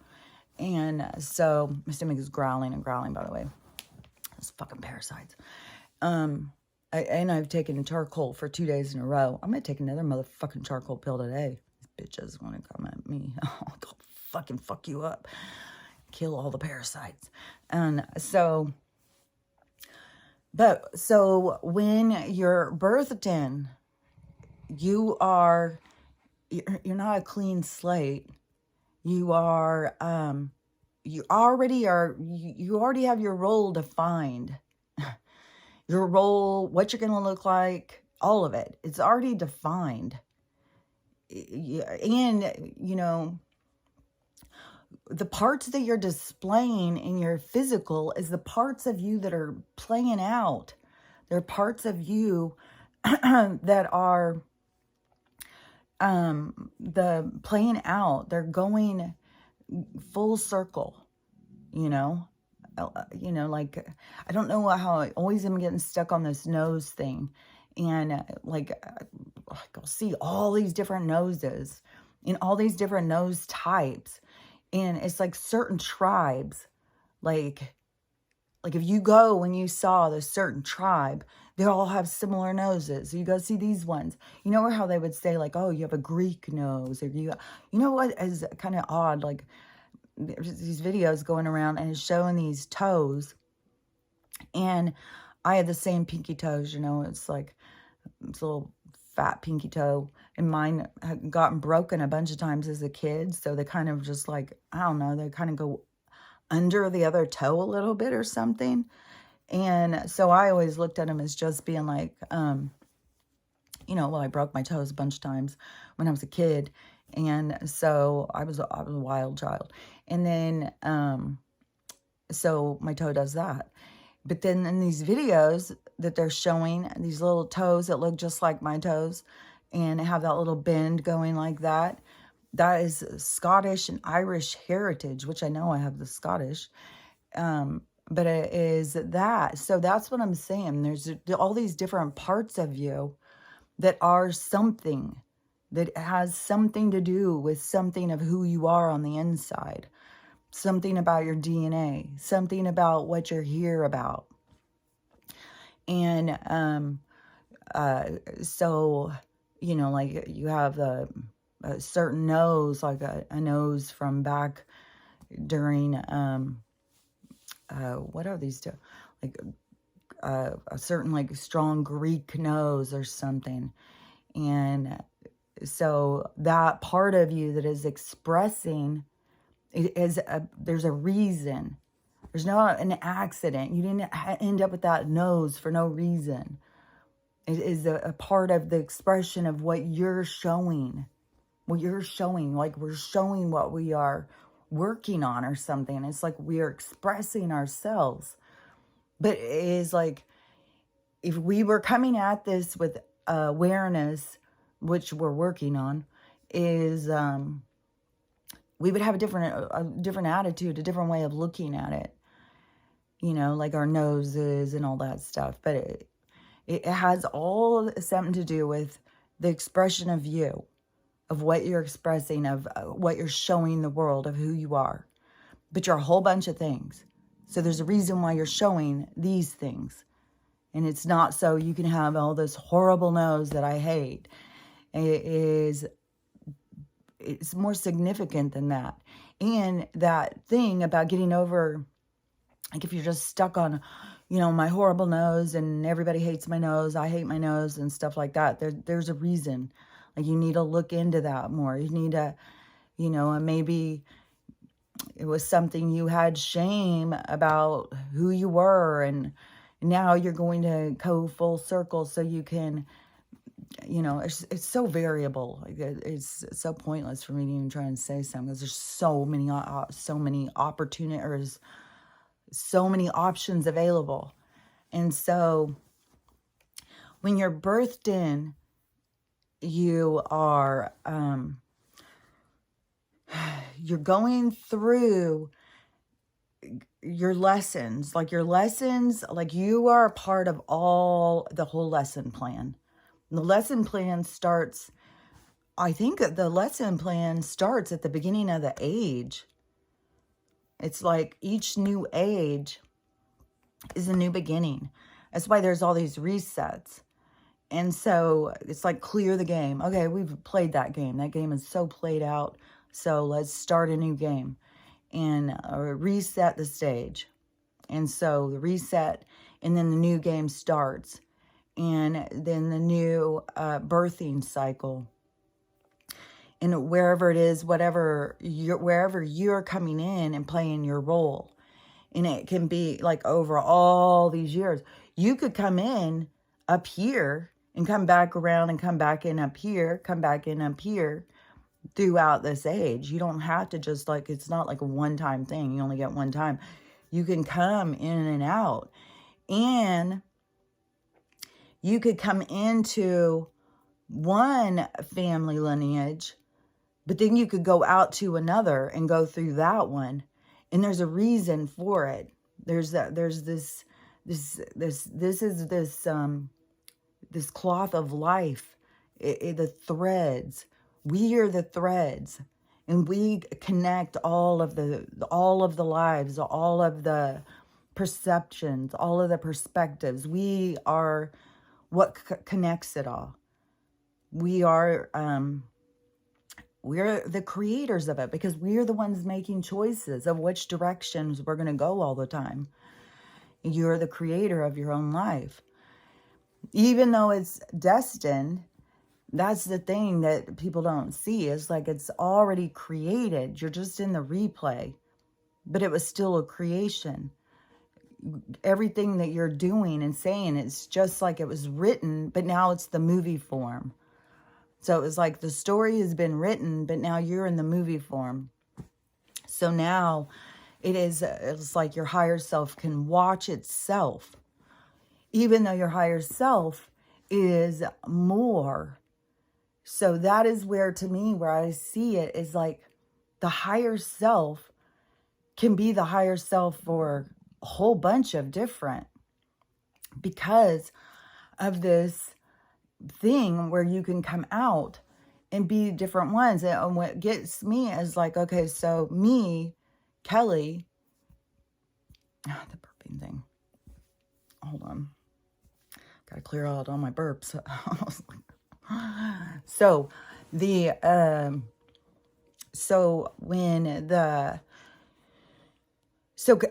And so my stomach is growling and growling, by the way. Those fucking parasites. And I've taken charcoal for 2 days in a row. I'm going to take another motherfucking charcoal pill today. These bitches want to come at me. I'll fucking fuck you up. Kill all the parasites. And so, when you're birthed in, you're not a clean slate. You are, you already have your role defined. Your role, what you're going to look like, all of it. It's already defined. And, you know, the parts that you're displaying in your physical is the parts of you that are playing out There are parts of you that are the playing out. They're going full circle, you know. Like, I don't know how I always am getting stuck on this nose thing. And like I'll see all these different noses and all these different nose types. And it's like certain tribes, like if you go and you saw this certain tribe, they all have similar noses. So you go see these ones. You know how they would say like, oh, you have a Greek nose, or you know what is kind of odd? Like, there's these videos going around and it's showing these toes, and I had the same pinky toes. You know, it's like it's a little fat pinky toe, and mine had gotten broken a bunch of times as a kid. So they kind of just like, I don't know, they kind of go under the other toe a little bit or something. And so I always looked at them as just being like, well, I broke my toes a bunch of times when I was a kid. And so I was a wild child. And then, so my toe does that. But then in these videos that they're showing, these little toes that look just like my toes and have that little bend going like that, that is Scottish and Irish heritage, which I know I have the Scottish, but it is that. So that's what I'm saying. There's all these different parts of you that are something, that has something to do with something of who you are on the inside, something about your DNA, something about what you're here about. And so, like you have a certain nose, like a nose from back during, what are these two? Like a certain like strong Greek nose or something. And so that part of you that is expressing, there's a reason. There's not an accident. You didn't end up with that nose for no reason. It is a part of the expression of what you're showing. What you're showing, like we're showing what we are working on or something. It's like we are expressing ourselves. But it is like, if we were coming at this with awareness, which we're working on, is we would have a different attitude, a different way of looking at it. Like our noses and all that stuff. But it has all something to do with the expression of you, of what you're expressing, of what you're showing the world, of who you are. But you're a whole bunch of things. So there's a reason why you're showing these things. And it's not so you can have all this horrible nose that I hate. It's more significant than that. And that thing about getting over, like if you're just stuck on, my horrible nose and everybody hates my nose, I hate my nose and stuff like that. There's a reason. Like you need to look into that more. You need to, maybe it was something you had shame about who you were, and now you're going to go full circle so you can, it's so variable. Like it's so pointless for me to even try and say something, because there's so many opportunities, so many options available. And so when you're birthed in, you are, you're going through your lessons, like you are a part of the whole lesson plan. And the lesson plan starts, I think the lesson plan starts at the beginning of the age. It's like each new age is a new beginning. That's why there's all these resets. And so it's like clear the game. Okay, we've played that game. That game is so played out. So let's start a new game and reset the stage. And so the reset, and then the new game starts. And then the new birthing cycle. And wherever it is, wherever you're coming in and playing your role. And it can be like over all these years. You could come in up here and come back around and come back in up here, come back in up here throughout this age. You don't have to just like, it's not like a one-time thing. You only get one time. You can come in and out. And You could come into one family lineage, but then you could go out to another and go through that one. And there's a reason for it. There's this cloth of life, the threads. We are the threads, and we connect all of the lives, all of the perceptions, all of the perspectives. We are what connects it all. We're the creators of it, because we're the ones making choices of which directions we're going to go all the time. You're the creator of your own life. Even though it's destined, that's the thing that people don't see. Is like it's already created. You're just in the replay, but it was still a creation. Everything that you're doing and saying, it's just like it was written, but now it's the movie form. So it was like the story has been written, but now you're in the movie form. So now it's like your higher self can watch itself, even though your higher self is more. So that is where, to me, where I see it is like the higher self can be the higher self for a whole bunch of different, because of this thing where you can come out and be different ones. And what gets me is like, okay, so me, Kelly, the burping thing. Hold on. Got to clear out all my burps. So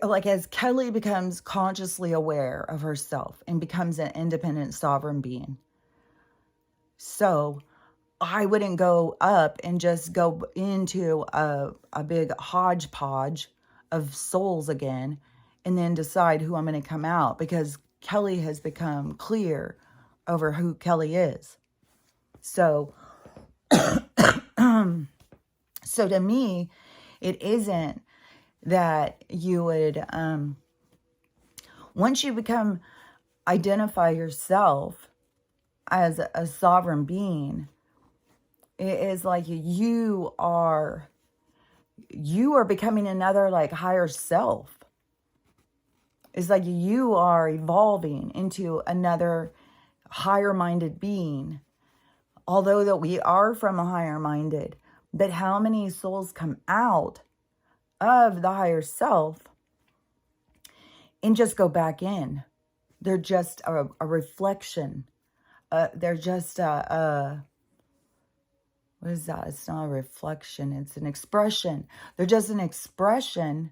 like as Kelly becomes consciously aware of herself and becomes an independent sovereign being, so I wouldn't go up and just go into a big hodgepodge of souls again and then decide who I'm going to come out, because Kelly has become clear over who Kelly is. So, so to me, it isn't that you would, once you identify yourself as a sovereign being, it is like you are becoming another like higher self. It's like you are evolving into another higher minded being. Although that we are from a higher minded, but how many souls come out of the higher self and just go back in? They're just a reflection. They're just what is that? It's not a reflection. It's an expression. They're just an expression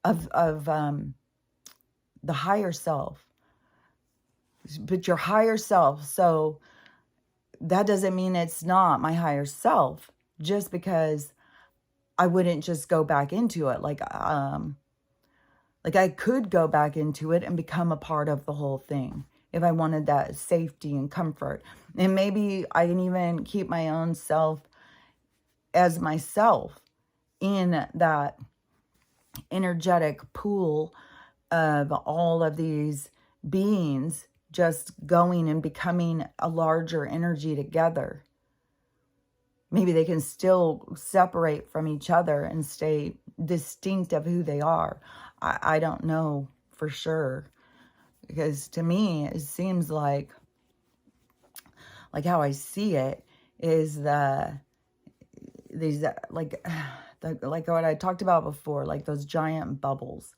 of the higher self. But your higher self. So that doesn't mean it's not my higher self, just because I wouldn't just go back into it. Like I could go back into it and become a part of the whole thing if I wanted that safety and comfort. And maybe I can even keep my own self as myself in that energetic pool of all of these beings just going and becoming a larger energy together. Maybe they can still separate from each other and stay distinct of who they are. I don't know for sure. Because to me, it seems like how I see it is these like what I talked about before, like those giant bubbles.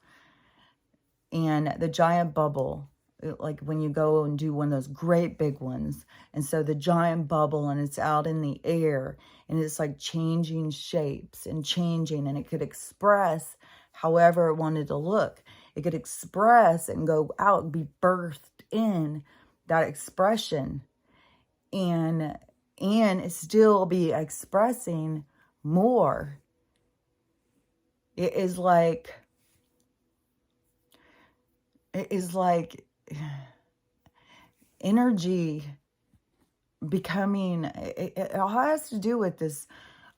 And the giant bubble, like when you go and do one of those great big ones, and so the giant bubble, and it's out in the air, and it's like changing shapes and changing, and it could express however it wanted to look. It could express and go out and be birthed in that expression, and it still be expressing more. It is like energy becoming, it all has to do with this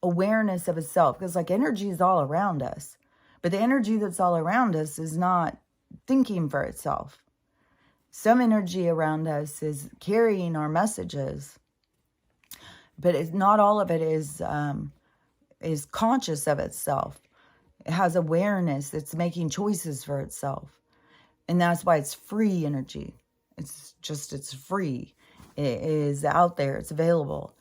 awareness of itself, because like energy is all around us, but the energy that's all around us is not thinking for itself. Some energy around us is carrying our messages, but not all of it is conscious of itself. It has awareness. It's making choices for itself. And that's why it's free energy. It's free. It is out there. It's available.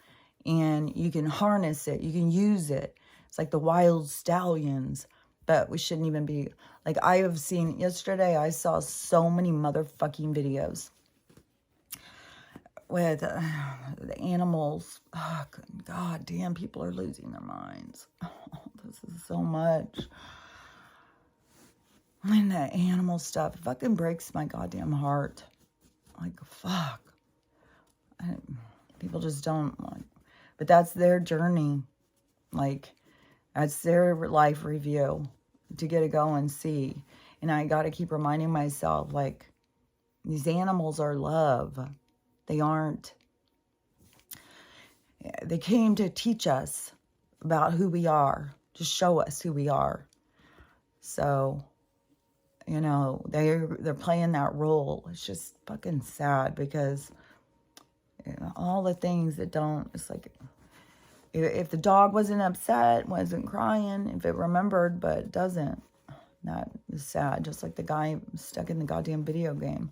And you can harness it. You can use it. It's like the wild stallions. But we shouldn't even be... Like, I have seen... Yesterday, I saw so many motherfucking videos with the animals. Oh, God damn, people are losing their minds. Oh, this is so much. And the animal stuff fucking breaks my goddamn heart. Like, fuck. People just don't like... But that's their journey. Like, that's their life review to get to go and see. And I got to keep reminding myself, like, these animals are love. They aren't... They came to teach us about who we are, to show us who we are. So, you know, they're playing that role. It's just fucking sad because, you know, all the things that don't... It's like, if the dog wasn't upset, wasn't crying, if it remembered, but it doesn't, that is sad. Just like the guy stuck in the goddamn video game,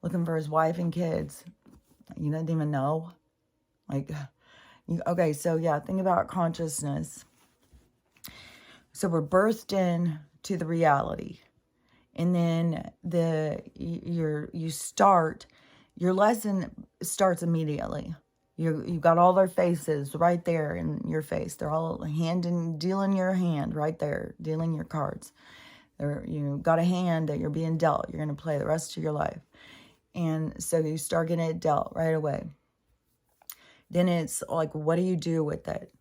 looking for his wife and kids. You didn't even know. Like, okay, so yeah, think about consciousness. So we're birthed in to the reality. And then your lesson starts immediately. You've got all their faces right there in your face. They're all dealing your hand right there, dealing your cards. You got a hand that you're being dealt. You're going to play the rest of your life. And so you start getting it dealt right away. Then it's like, what do you do with it?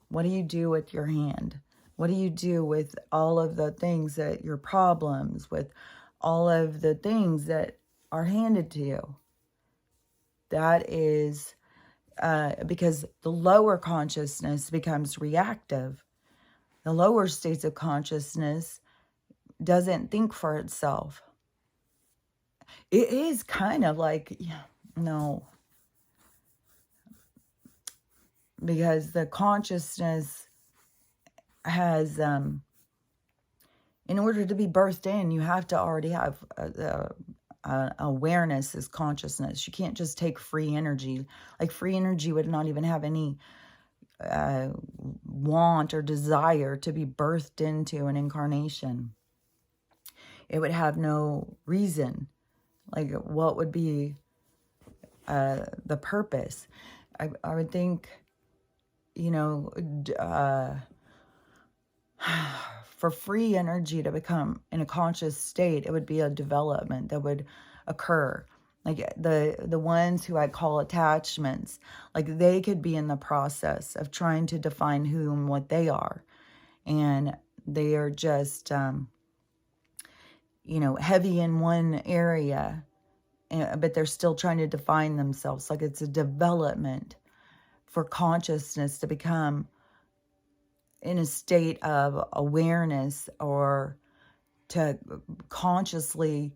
What do you do with your hand? What do you do with all of the things that your problems, with all of the things that are handed to you? That is because the lower consciousness becomes reactive. The lower states of consciousness doesn't think for itself. It is kind of like, no. Because the consciousness has, in order to be birthed in, you have to already have awareness as consciousness. You can't just take free energy. Like, free energy would not even have any want or desire to be birthed into an incarnation. It would have no reason. Like, what would be the purpose? I would think, you know, for free energy to become in a conscious state, it would be a development that would occur. Like the ones who I call attachments, like they could be in the process of trying to define who and what they are. And they are just, you know, heavy in one area, but they're still trying to define themselves. Like, it's a development for consciousness to become in a state of awareness, or to consciously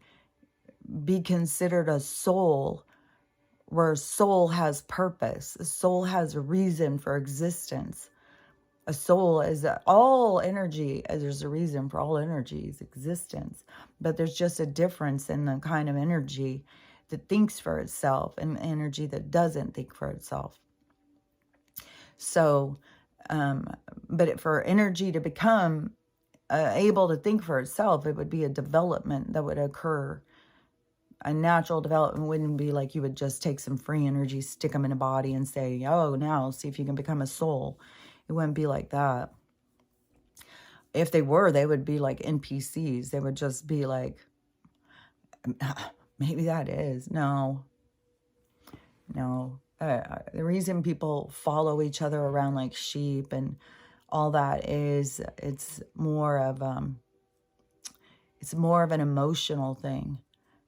be considered a soul, where a soul has purpose. A soul has a reason for existence. A soul is all energy. There's a reason for all energy's existence. But there's just a difference in the kind of energy that thinks for itself and energy that doesn't think for itself. So, but for energy to become able to think for itself, it would be a development that would occur. A natural development wouldn't be like you would just take some free energy, stick them in a body and say, oh, now see if you can become a soul. It wouldn't be like that. If they were, they would be like NPCs. They would just be like, maybe that is. No. The reason people follow each other around like sheep and all that is it's more of an emotional thing.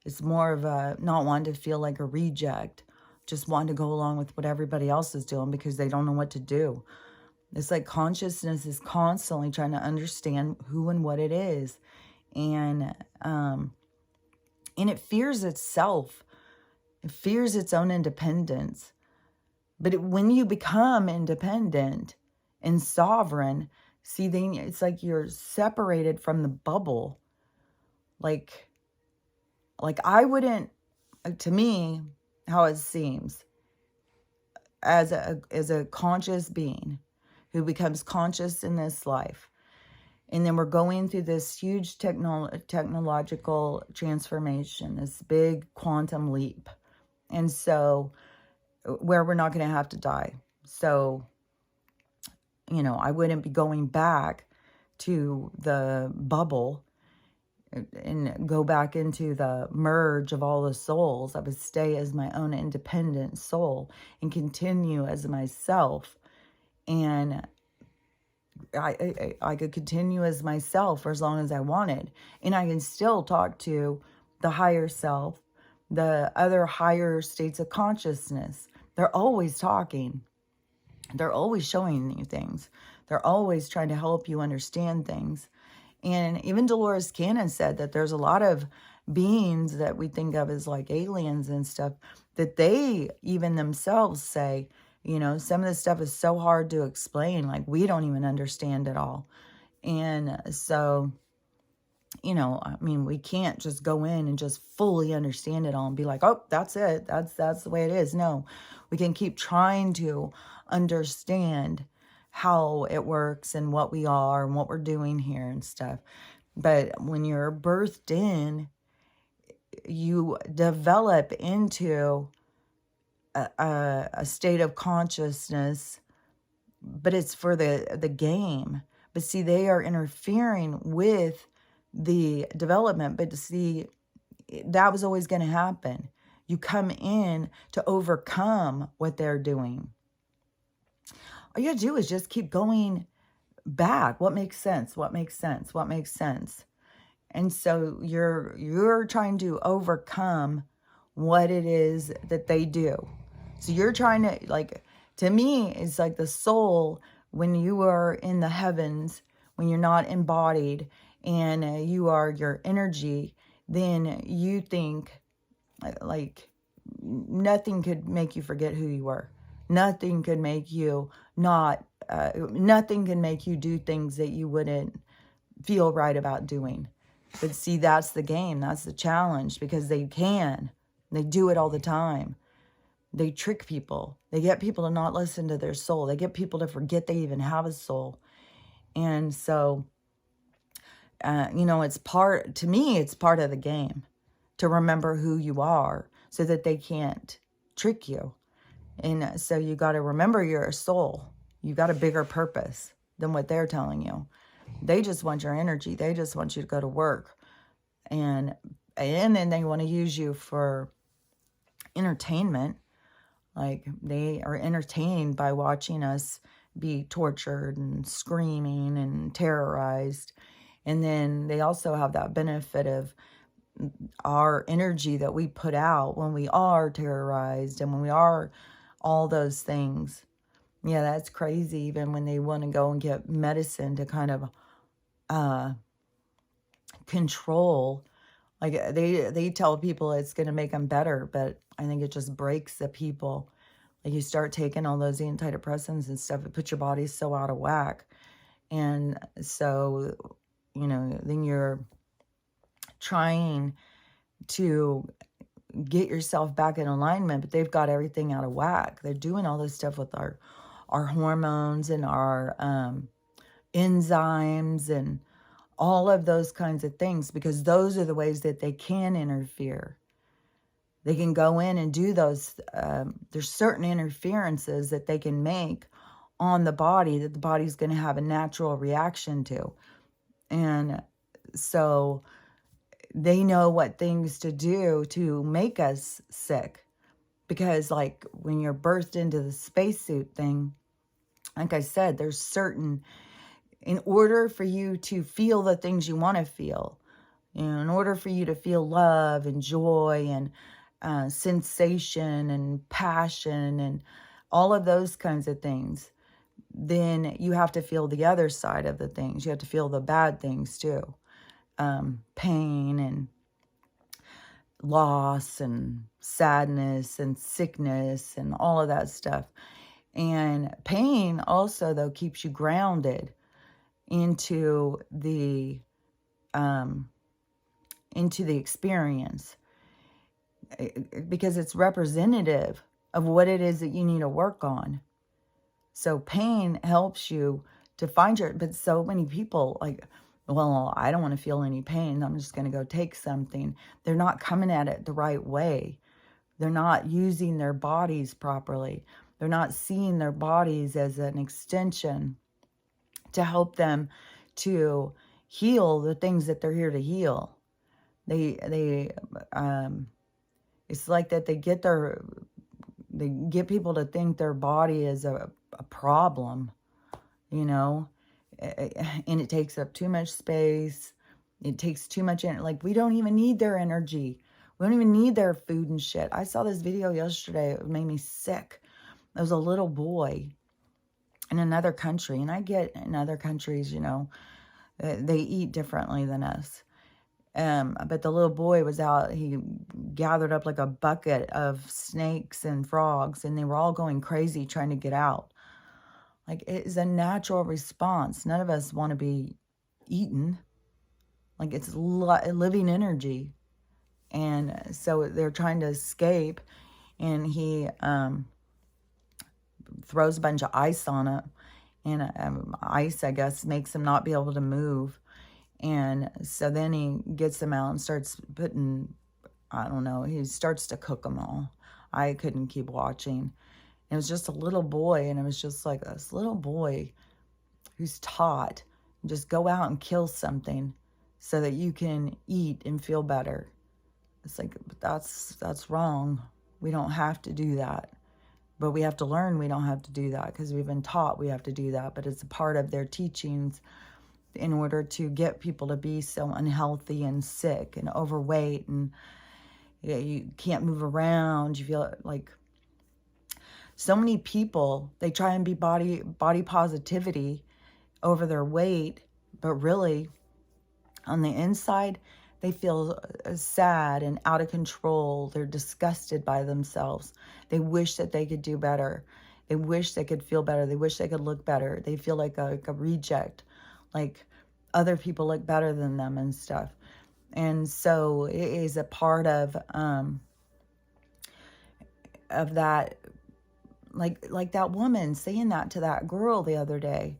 It's more of a not wanting to feel like a reject, just wanting to go along with what everybody else is doing because they don't know what to do. It's like consciousness is constantly trying to understand who and what it is. And And it fears itself. It fears its own independence. But when you become independent and sovereign, see, then it's like you're separated from the bubble. Like I wouldn't, to me, how it seems, as a conscious being who becomes conscious in this life, and then we're going through this huge technological transformation, this big quantum leap, and so where we're not going to have to die. So, I wouldn't be going back to the bubble and go back into the merge of all the souls. I would stay as my own independent soul and continue as myself. And I could continue as myself for as long as I wanted. And I can still talk to the higher self, the other higher states of consciousness. They're always talking. They're always showing you things. They're always trying to help you understand things. And even Dolores Cannon said that there's a lot of beings that we think of as like aliens and stuff, that they even themselves say, some of this stuff is so hard to explain. Like, we don't even understand it all. And so, we can't just go in and just fully understand it all and be like, oh, that's it. That's the way it is. No, we can keep trying to understand how it works and what we are and what we're doing here and stuff. But when you're birthed in, you develop into a state of consciousness, but it's for the game. But see, they are interfering with the development. But see, that was always going to happen. You come in to overcome what they're doing. All you gotta do is just keep going back. What makes sense? What makes sense? What makes sense? And so you're trying to overcome what it is that they do. So you're trying to, like, to me, it's like the soul, when you are in the heavens, when you're not embodied and you are your energy, then you think like nothing could make you forget who you were. Nothing could make you nothing can make you do things that you wouldn't feel right about doing. But see, that's the game. That's the challenge, because they can. They do it all the time. They trick people. They get people to not listen to their soul. They get people to forget they even have a soul. And so, it's to me, it's part of the game to remember who you are so that they can't trick you. And so you got to remember you're a soul. You got a bigger purpose than what they're telling you. They just want your energy. They just want you to go to work. And then they want to use you for entertainment. Like, they are entertained by watching us be tortured and screaming and terrorized. And then they also have that benefit of our energy that we put out when we are terrorized and when we are all those things. Yeah, that's crazy. Even when they want to go and get medicine to kind of control, like they tell people it's going to make them better, but I think it just breaks the people. Like, you start taking all those antidepressants and stuff, it puts your body so out of whack. And so, then you're trying to get yourself back in alignment, but they've got everything out of whack. They're doing all this stuff with our hormones and our enzymes and all of those kinds of things, because those are the ways that they can interfere. They can go in and do those. There's certain interferences that they can make on the body that the body's going to have a natural reaction to. And so they know what things to do to make us sick. Because, like, when you're birthed into the spacesuit thing, like I said, there's certain, in order for you to feel the things you want to feel, in order for you to feel love and joy and sensation and passion and all of those kinds of things, then you have to feel the other side of the things. You have to feel the bad things too. Pain loss and sadness and sickness and all of that stuff. And pain also, though, keeps you grounded into the experience, because it's representative of what it is that you need to work on. So pain helps you to find but so many people like, well, I don't want to feel any pain, I'm just going to go take something. They're not coming at it the right way. They're not using their bodies properly. They're not seeing their bodies as an extension to help them to heal the things that they're here to heal. It's like that they get people to think their body is a problem, and it takes up too much space. It takes too much energy. Like, we don't even need their energy. We don't even need their food and shit. I saw this video yesterday. It made me sick. There was a little boy in another country, and I get in other countries, they eat differently than us. But the little boy was out, he gathered up like a bucket of snakes and frogs, and they were all going crazy trying to get out. Like, it is a natural response. None of us want to be eaten. Like, it's living energy. And so they're trying to escape, and he throws a bunch of ice on it. And ice, I guess, makes him not be able to move. And so then he gets them out and starts putting, I don't know, he starts to cook them all. I couldn't keep watching. It was just a little boy, and it was just like this little boy who's taught, just go out and kill something so that you can eat and feel better. It's like, that's wrong. We don't have to do that. But we have to learn we don't have to do that, because we've been taught we have to do that. But it's a part of their teachings in order to get people to be so unhealthy and sick and overweight, and you can't move around. You feel like so many people, they try and be body positivity over their weight, but really on the inside, they feel sad and out of control. They're disgusted by themselves. They wish that they could do better. They wish they could feel better. They wish they could look better. They feel like a reject, like other people look better than them and stuff. And so it is a part of that, like that woman saying that to that girl the other day.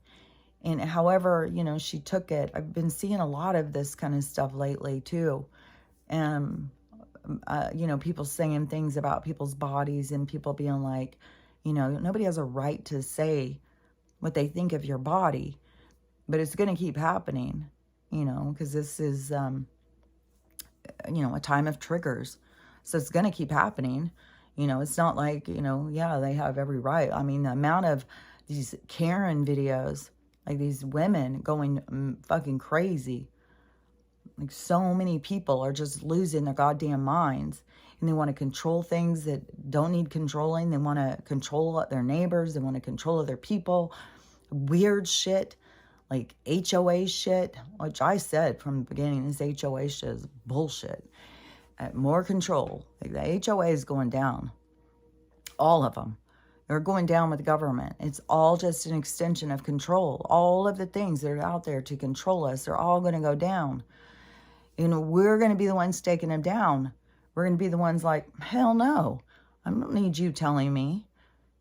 And however, she took it. I've been seeing a lot of this kind of stuff lately too. People saying things about people's bodies, and people being like, nobody has a right to say what they think of your body, but it's going to keep happening, because this is, a time of triggers. So it's going to keep happening. It's not like, yeah, they have every right. I mean, the amount of these Karen videos, like these women going fucking crazy. Like, so many people are just losing their goddamn minds, and they want to control things that don't need controlling. They want to control their neighbors. They want to control other people. Weird shit, like HOA shit, which I said from the beginning, this HOA shit is bullshit. More control. Like, the HOA is going down. All of them. They're going down with the government. It's all just an extension of control. All of the things that are out there to control us, they're all going to go down. We're going to be the ones taking them down. We're going to be the ones like, hell no. I don't need you telling me.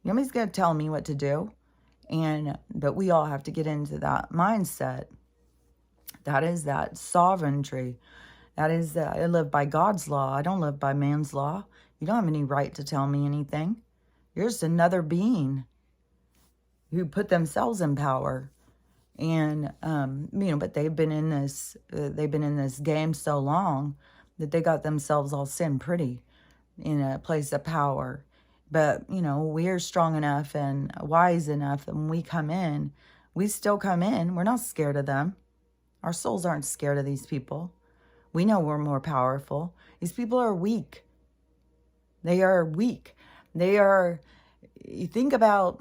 Nobody's going to tell me what to do. But we all have to get into that mindset. That is that sovereignty. That is that I live by God's law. I don't live by man's law. You don't have any right to tell me anything. You're just another being who put themselves in power. And, but they've been in this game so long that they got themselves all sin pretty in a place of power. But, we're strong enough and wise enough that when we come in, we still come in. We're not scared of them. Our souls aren't scared of these people. We know we're more powerful. These people are weak. They are weak. They are, you think about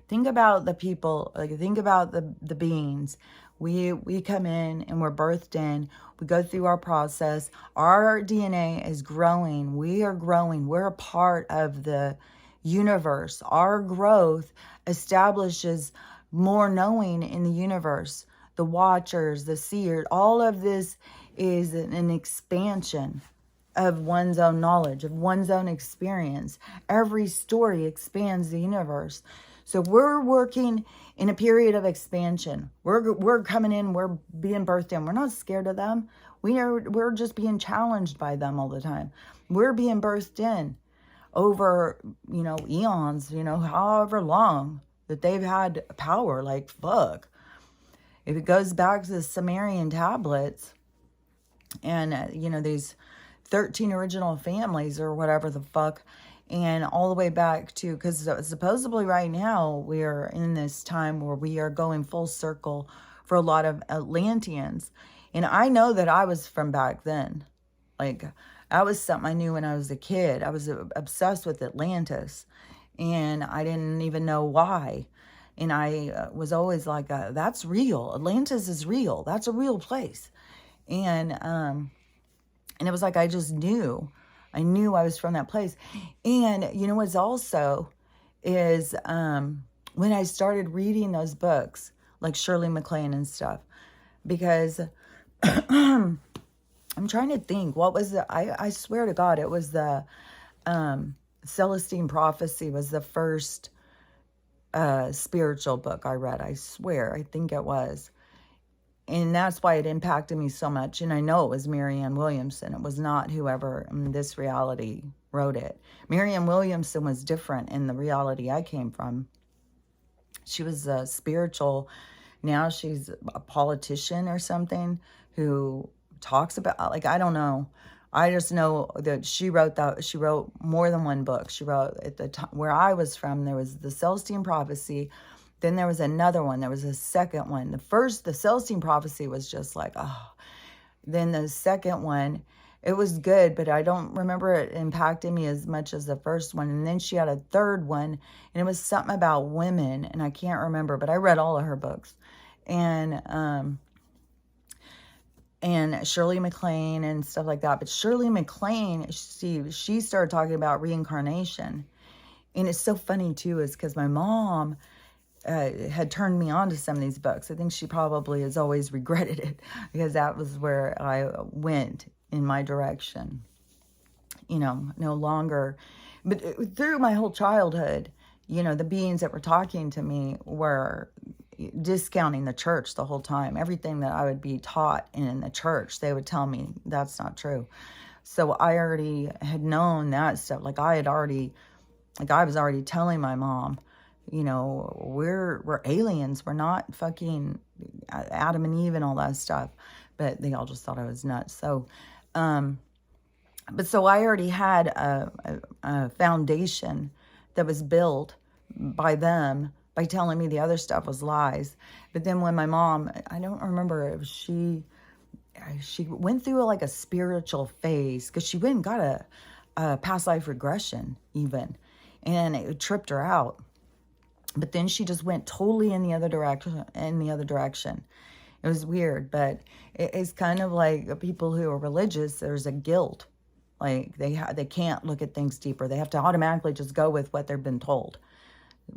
the people, like think about the beings. We come in and we're birthed in. We go through our process. Our DNA is growing. We are growing. We're a part of the universe. Our growth establishes more knowing in the universe. The watchers, the seers, all of this is an expansion of one's own knowledge, of one's own experience. Every story expands the universe. So we're working in a period of expansion. We're coming in, we're being birthed in. We're not scared of them. We're just being challenged by them all the time. We're being birthed in over, eons, however long that they've had power. Like, fuck. If it goes back to the Sumerian tablets and, these 13 original families or whatever the fuck, and all the way back to, because supposedly right now we are in this time where we are going full circle for a lot of Atlanteans. And I know that I was from back then. Like, that was something I knew when I was a kid. I was obsessed with Atlantis, and I didn't even know why. And I was always like, that's real. Atlantis is real. That's a real place. And it was like I just knew. I knew I was from that place. And you know what's also is when I started reading those books, like Shirley MacLaine and stuff, because I'm trying to think, what was I swear to God, it was the Celestine Prophecy was the first spiritual book I read. I swear, I think it was. And that's why it impacted me so much. And I know it was Marianne Williamson. It was not whoever in this reality wrote it. Marianne Williamson was different in the reality I came from. She was a spiritual. Now she's a politician or something who talks about, like, I don't know. I just know that she wrote more than one book. She wrote, at the time where I was from, there was the Celestine Prophecy. Then there was another one. There was a second one. The Celestine Prophecy was just like, oh. Then the second one, it was good, but I don't remember it impacting me as much as the first one. And then she had a third one, and it was something about women, and I can't remember, but I read all of her books. And Shirley MacLaine and stuff like that. But Shirley MacLaine, she started talking about reincarnation. And it's so funny, too, is because my mom had turned me on to some of these books. I think she probably has always regretted it because that was where I went in my direction. No longer. But through my whole childhood, the beings that were talking to me were discounting the church the whole time. Everything that I would be taught in the church, they would tell me that's not true. So I already had known that stuff. Like I was already telling my mom, we're aliens. We're not fucking Adam and Eve and all that stuff. But they all just thought I was nuts. So, so I already had a foundation that was built by them by telling me the other stuff was lies. But then when my mom, I don't remember if she went through like a spiritual phase because she went and got a past life regression even, and it tripped her out. But then she just went totally in the other direction. It was weird, but it's kind of like people who are religious, there's a guilt. Like they can't look at things deeper. They have to automatically just go with what they've been told.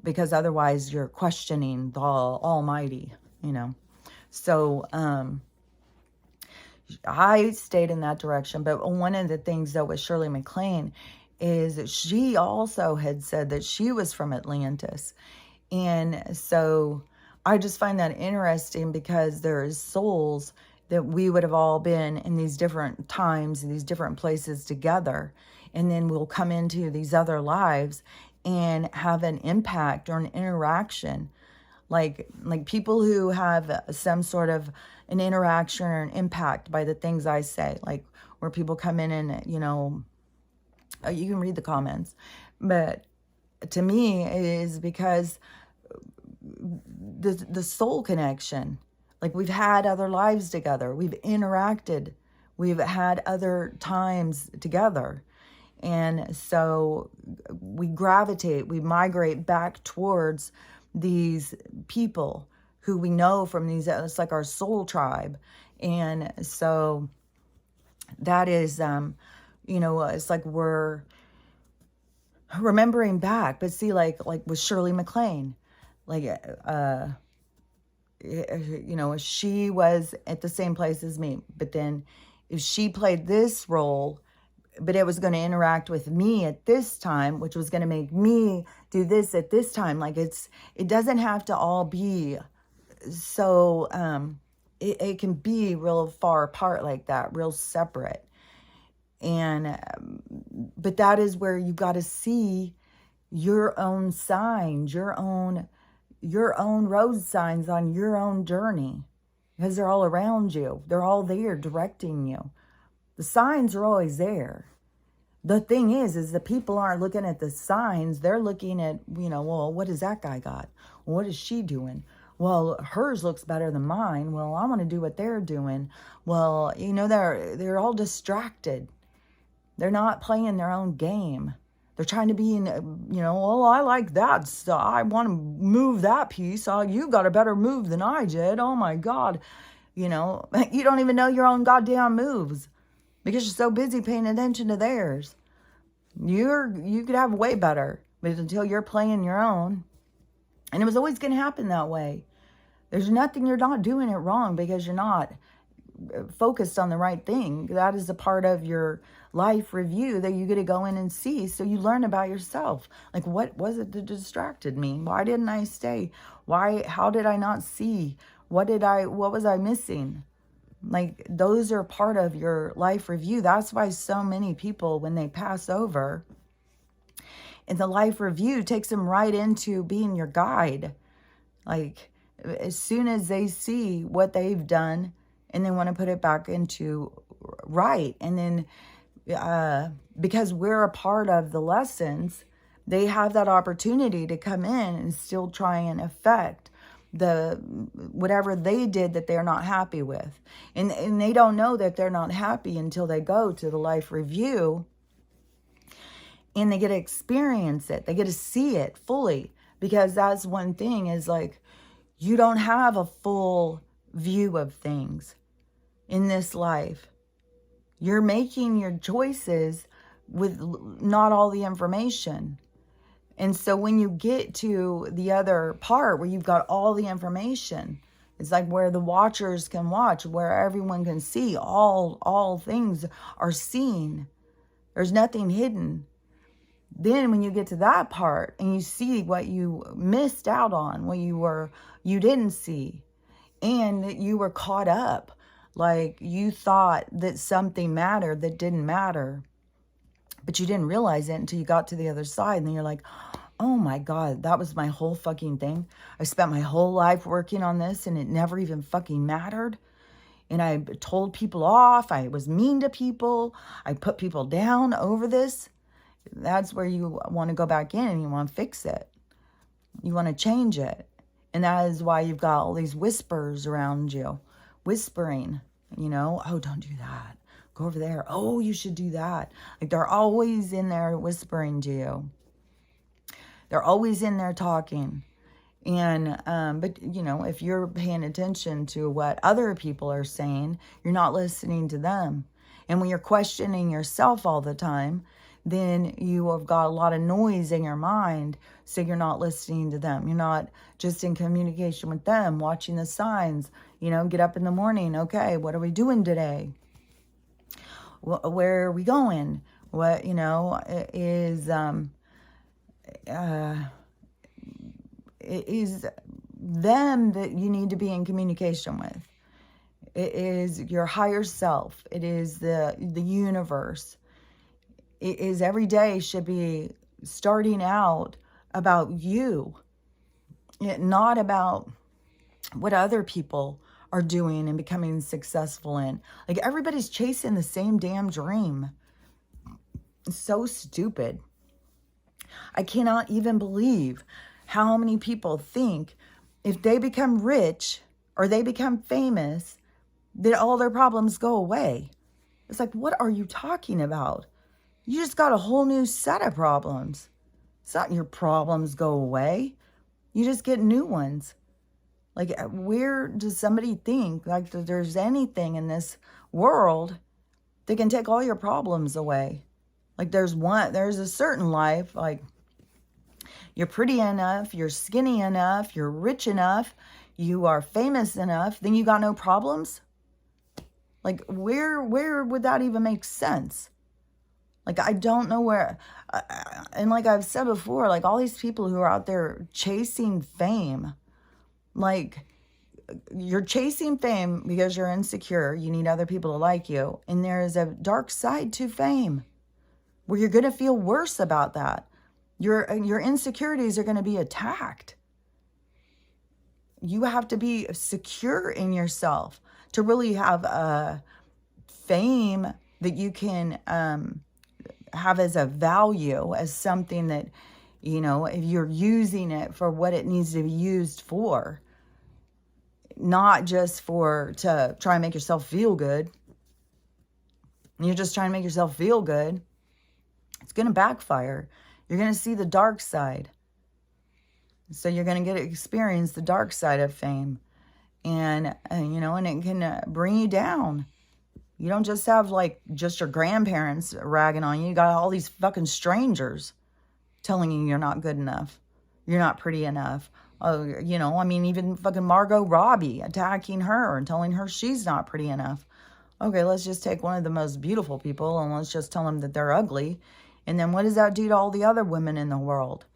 Because otherwise you're questioning the Almighty, So I stayed in that direction. But one of the things, though, with Shirley MacLaine is that she also had said that she was from Atlantis. And so I just find that interesting because there is souls that we would have all been in these different times, in these different places together. And then we'll come into these other lives and have an impact or an interaction. Like people who have some sort of an interaction or an impact by the things I say. Like where people come in and, you can read the comments. But to me, it is because the soul connection. Like we've had other lives together. We've interacted. We've had other times together. And so we migrate back towards these people who we know from these, it's like our soul tribe. And so that is, it's like we're remembering back. But see, like with Shirley MacLaine, like, she was at the same place as me, but then if she played this role, but it was going to interact with me at this time, which was going to make me do this at this time. Like it doesn't have to all be so, it can be real far apart like that, real separate. And, but that is where you got to see your own signs, your own road signs on your own journey, because they're all around you. They're all there directing you. The signs are always there. The thing is the people aren't looking at the signs. They're looking at, well, what does that guy got? What is she doing? Well, hers looks better than mine. Well, I want to do what they're doing. Well, they're all distracted. They're not playing their own game. They're trying to be in, well, I like that. So I want to move that piece. Oh, you got a better move than I did. Oh my God. You don't even know your own goddamn moves because you're so busy paying attention to theirs. You could have way better, but until you're playing your own. And it was always going to happen that way. There's nothing, you're not doing it wrong because you're not focused on the right thing. That is a part of your life review that you get to go in and see, so you learn about yourself. Like, what was it that distracted me? Why didn't I stay? How did I not see? What was I missing? Like, those are part of your life review. That's why so many people, when they pass over, and the life review takes them right into being your guide. Like, as soon as they see what they've done and they want to put it back into right. And then because we're a part of the lessons, they have that opportunity to come in and still try and affect whatever they did that they're not happy with. And they don't know that they're not happy until they go to the life review and they get to experience it. They get to see it fully, because that's one thing is like, you don't have a full view of things in this life. You're making your choices with not all the information. And so when you get to the other part where you've got all the information, it's like where the watchers can watch, where everyone can see, all things are seen. There's nothing hidden. Then when you get to that part and you see what you missed out on, what you didn't see, and you were caught up, like you thought that something mattered that didn't matter, but you didn't realize it until you got to the other side. And then you're like, oh my God, that was my whole fucking thing. I spent my whole life working on this and it never even fucking mattered. And I told people off. I was mean to people. I put people down over this. That's where you want to go back in and you want to fix it. You want to change it. And that is why you've got all these whispers around you. Whispering, oh, don't do that. Go over there. Oh, you should do that. Like they're always in there whispering to you. They're always in there talking. And, but if you're paying attention to what other people are saying, you're not listening to them. And when you're questioning yourself all the time, then you have got a lot of noise in your mind, so you're not listening to them. You're not just in communication with them, watching the signs, get up in the morning. Okay, what are we doing today? Where are we going? What, is, it is them that you need to be in communication with. It is your higher self. It is the universe. It is every day should be starting out about you, not about what other people are doing and becoming successful in. Like everybody's chasing the same damn dream. It's so stupid. I cannot even believe how many people think if they become rich or they become famous, that all their problems go away. It's like, what are you talking about? You just got a whole new set of problems. It's not your problems go away. You just get new ones. Like, where does somebody think like that there's anything in this world that can take all your problems away? Like, there's a certain life, like, you're pretty enough, you're skinny enough, you're rich enough, you are famous enough, then you got no problems? Like, where would that even make sense? Like, I don't know where, and like I've said before, like, all these people who are out there chasing fame, like, you're chasing fame because you're insecure, you need other people to like you, and there is a dark side to fame where you're going to feel worse about that. Your insecurities are going to be attacked. You have to be secure in yourself to really have a fame that you can have as a value, as something that, if you're using it for what it needs to be used for, not just to try and make yourself feel good. You're just trying to make yourself feel good. It's going to backfire. You're going to see the dark side. So you're going to get to experience the dark side of fame. And it can bring you down. You don't just have like just your grandparents ragging on you. You got all these fucking strangers telling you you're not good enough. You're not pretty enough. Even fucking Margot Robbie attacking her and telling her she's not pretty enough. Okay, let's just take one of the most beautiful people and let's just tell them that they're ugly. And then what does that do to all the other women in the world?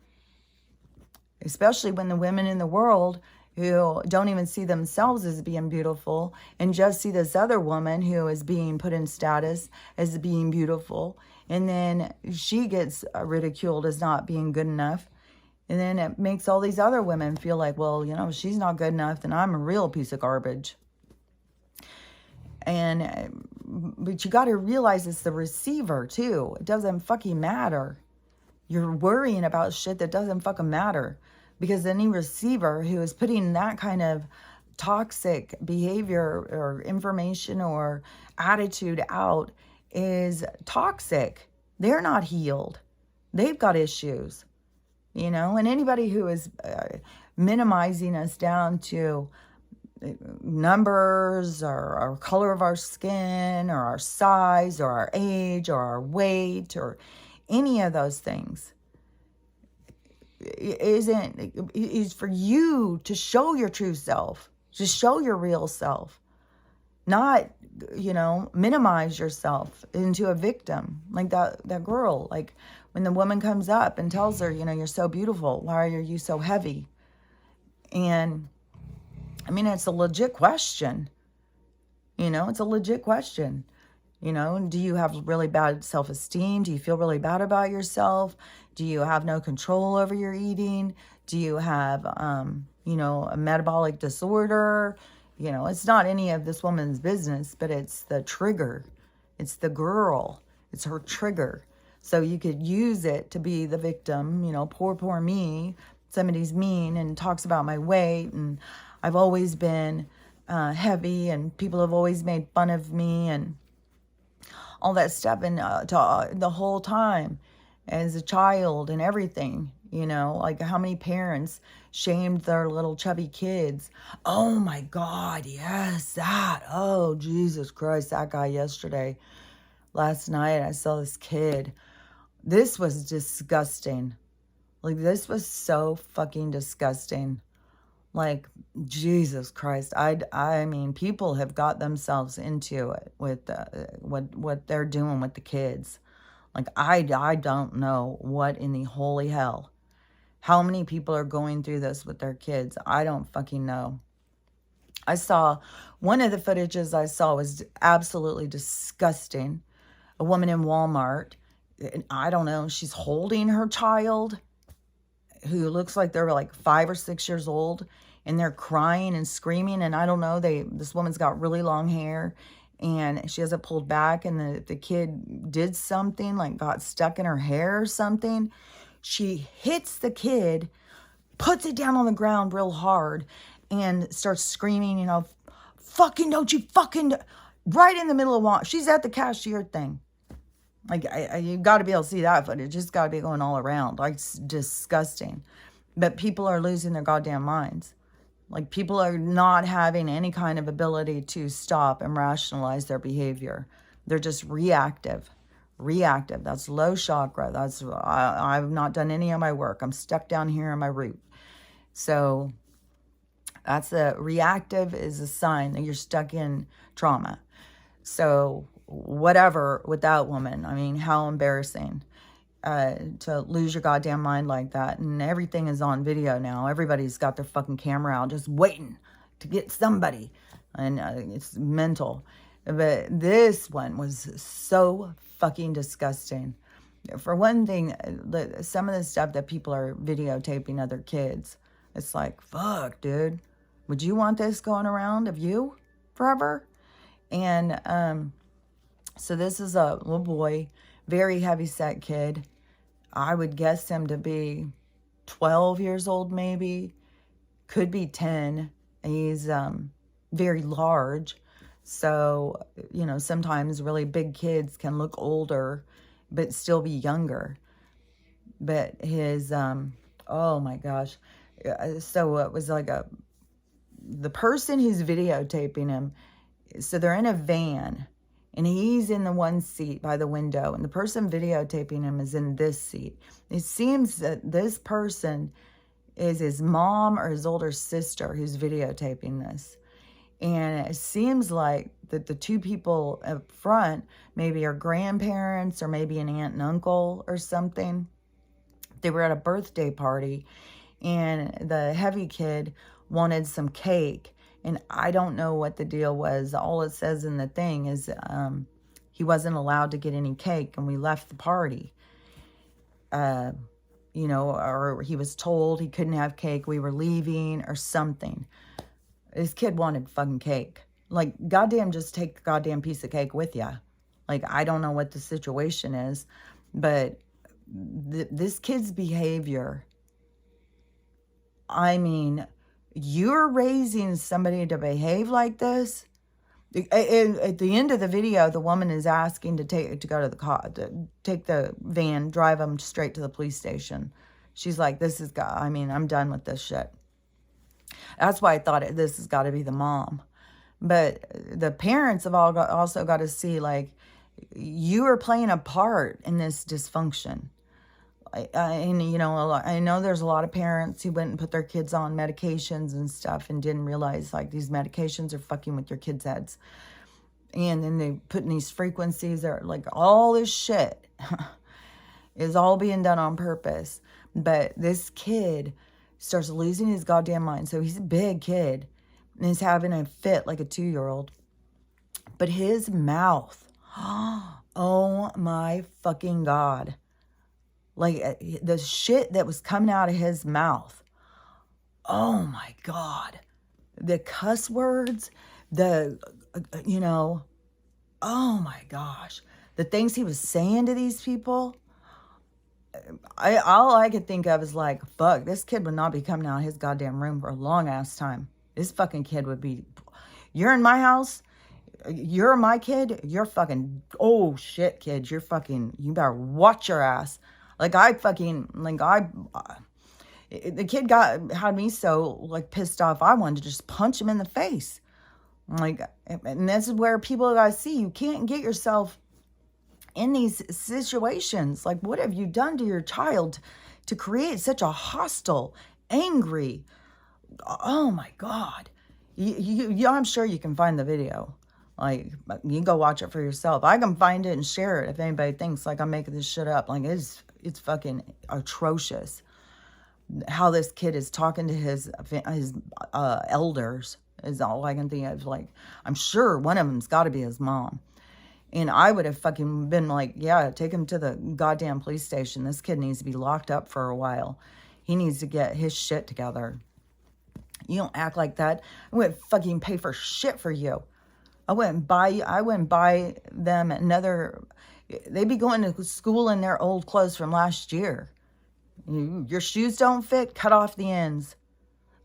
Especially when the women in the world who don't even see themselves as being beautiful and just see this other woman who is being put in status as being beautiful. And then she gets ridiculed as not being good enough. And then it makes all these other women feel like, well, she's not good enough, then I'm a real piece of garbage. But you got to realize it's the receiver too. It doesn't fucking matter. You're worrying about shit that doesn't fucking matter. Because any receiver who is putting that kind of toxic behavior or information or attitude out is toxic. They're not healed. They've got issues, and anybody who is minimizing us down to numbers or our color of our skin or our size or our age or our weight or any of those things is for you to show your true self, to show your real self, not minimize yourself into a victim like that girl. Like when the woman comes up and tells her, you're so beautiful, why are you so heavy? And it's a legit question. It's a legit question. Do you have really bad self-esteem? Do you feel really bad about yourself? Do you have no control over your eating? Do you have, a metabolic disorder? It's not any of this woman's business, but it's the trigger. It's the girl. It's her trigger. So you could use it to be the victim, poor me. Somebody's mean and talks about my weight, and I've always been heavy, and people have always made fun of me, and all that stuff, and the whole time as a child and everything, like how many parents shamed their little chubby kids. Oh my God, yes, that. Oh, Jesus Christ, that guy yesterday. Last night, I saw this kid. This was disgusting. Like, this was so fucking disgusting. Like, Jesus Christ. I mean, people have got themselves into it with what they're doing with the kids. Like, I don't know what in the holy hell. How many people are going through this with their kids? I don't fucking know. I saw, one of the footages I saw was absolutely disgusting. A woman in Walmart, and I don't know, she's holding her child who looks like they're like 5 or 6 years old, and they're crying and screaming, and I don't know, this woman's got really long hair, and she has it pulled back, and the kid did something, like got stuck in her hair or something. She hits the kid, puts it down on the ground real hard, and starts screaming, fucking don't you fucking, right in the middle of Walmart. She's at the cashier thing. Like, you got to be able to see that footage. Just got to be going all around. Like, it's disgusting. But people are losing their goddamn minds. Like, people are not having any kind of ability to stop and rationalize their behavior. They're just reactive. Reactive. That's low chakra. I've not done any of my work. I'm stuck down here in my root. So that's the reactive is a sign that you're stuck in trauma. So whatever with that woman. I mean, how embarrassing. To lose your goddamn mind like that. And everything is on video now. Everybody's got their fucking camera out just waiting to get somebody. And it's mental. But this one was so fucking disgusting. For one thing, some of the stuff that people are videotaping other kids, it's like, fuck, dude. Would you want this going around of you forever? And so this is a little boy, very heavy-set kid. I would guess him to be 12 years old, maybe. Could be 10. He's very large. So, you know, sometimes really big kids can look older, but still be younger. But his, oh my gosh. So it was like the person who's videotaping him, so they're in a van. And he's in the one seat by the window. And the person videotaping him is in this seat. It seems that this person is his mom or his older sister who's videotaping this. And it seems like that the two people up front maybe are grandparents or maybe an aunt and uncle or something. They were at a birthday party. And the heavy kid wanted some cake. And I don't know what the deal was. All it says in the thing is he wasn't allowed to get any cake, and we left the party. You know, or he was told he couldn't have cake. We were leaving or something. This kid wanted fucking cake. Like, goddamn, just take the goddamn piece of cake with ya. Like, I don't know what the situation is, but this kid's behavior, I mean, you're raising somebody to behave like this. At the end of the video, the woman is asking to go to the car, to take the van, drive them straight to the police station. She's like, I mean, I'm done with this shit. That's why I thought this has got to be the mom. But the parents have also got to see, like, you are playing a part in this dysfunction. And, you know, I know there's a lot of parents who went and put their kids on medications and stuff and didn't realize, like, these medications are fucking with your kids' heads. And then they put in these frequencies, or like all this shit is all being done on purpose. But this kid starts losing his goddamn mind. So he's a big kid and he's having a fit like a 2-year-old. But his mouth, oh my fucking God. Like, the shit that was coming out of his mouth. Oh, my God. The cuss words, you know, oh, my gosh. The things he was saying to these people. All I could think of is like, fuck, this kid would not be coming out of his goddamn room for a long-ass time. This fucking kid would be, you're in my house, you're my kid, you're fucking, oh, shit, kid, you better watch your ass. Like, the kid had me so, like, pissed off, I wanted to just punch him in the face. Like, and this is where people got to see, you can't get yourself in these situations. Like, what have you done to your child to create such a hostile, angry, oh my God. I'm sure you can find the video. Like, you can go watch it for yourself. I can find it and share it if anybody thinks like I'm making this shit up. Like, it's fucking atrocious how this kid is talking to his elders is all I can think of. Like, I'm sure one of them's got to be his mom. And I would have fucking been like, yeah, take him to the goddamn police station. This kid needs to be locked up for a while. He needs to get his shit together. You don't act like that. I wouldn't fucking pay for shit for you. I wouldn't buy them another. They'd be going to school in their old clothes from last year. Your shoes don't fit, cut off the ends.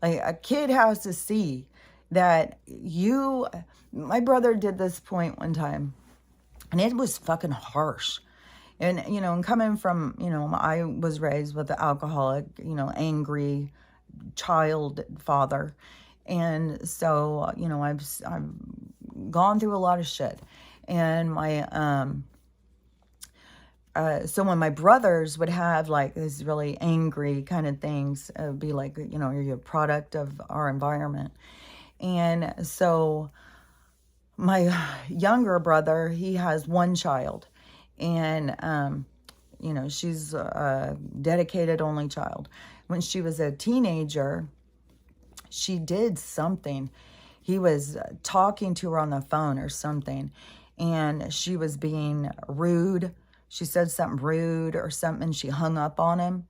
Like, a kid has to see that my brother did this point one time, and it was fucking harsh. And, you know, and coming from, you know, I was raised with an alcoholic, you know, angry child father. And so, I've gone through a lot of shit. And so when my brothers would have like these really angry kind of things, it would be like, you're a product of our environment. And so my younger brother, he has one child, and she's a dedicated only child. When she was a teenager, she did something. He was talking to her on the phone or something, and she was being rude. She said something rude or something. She hung up on him,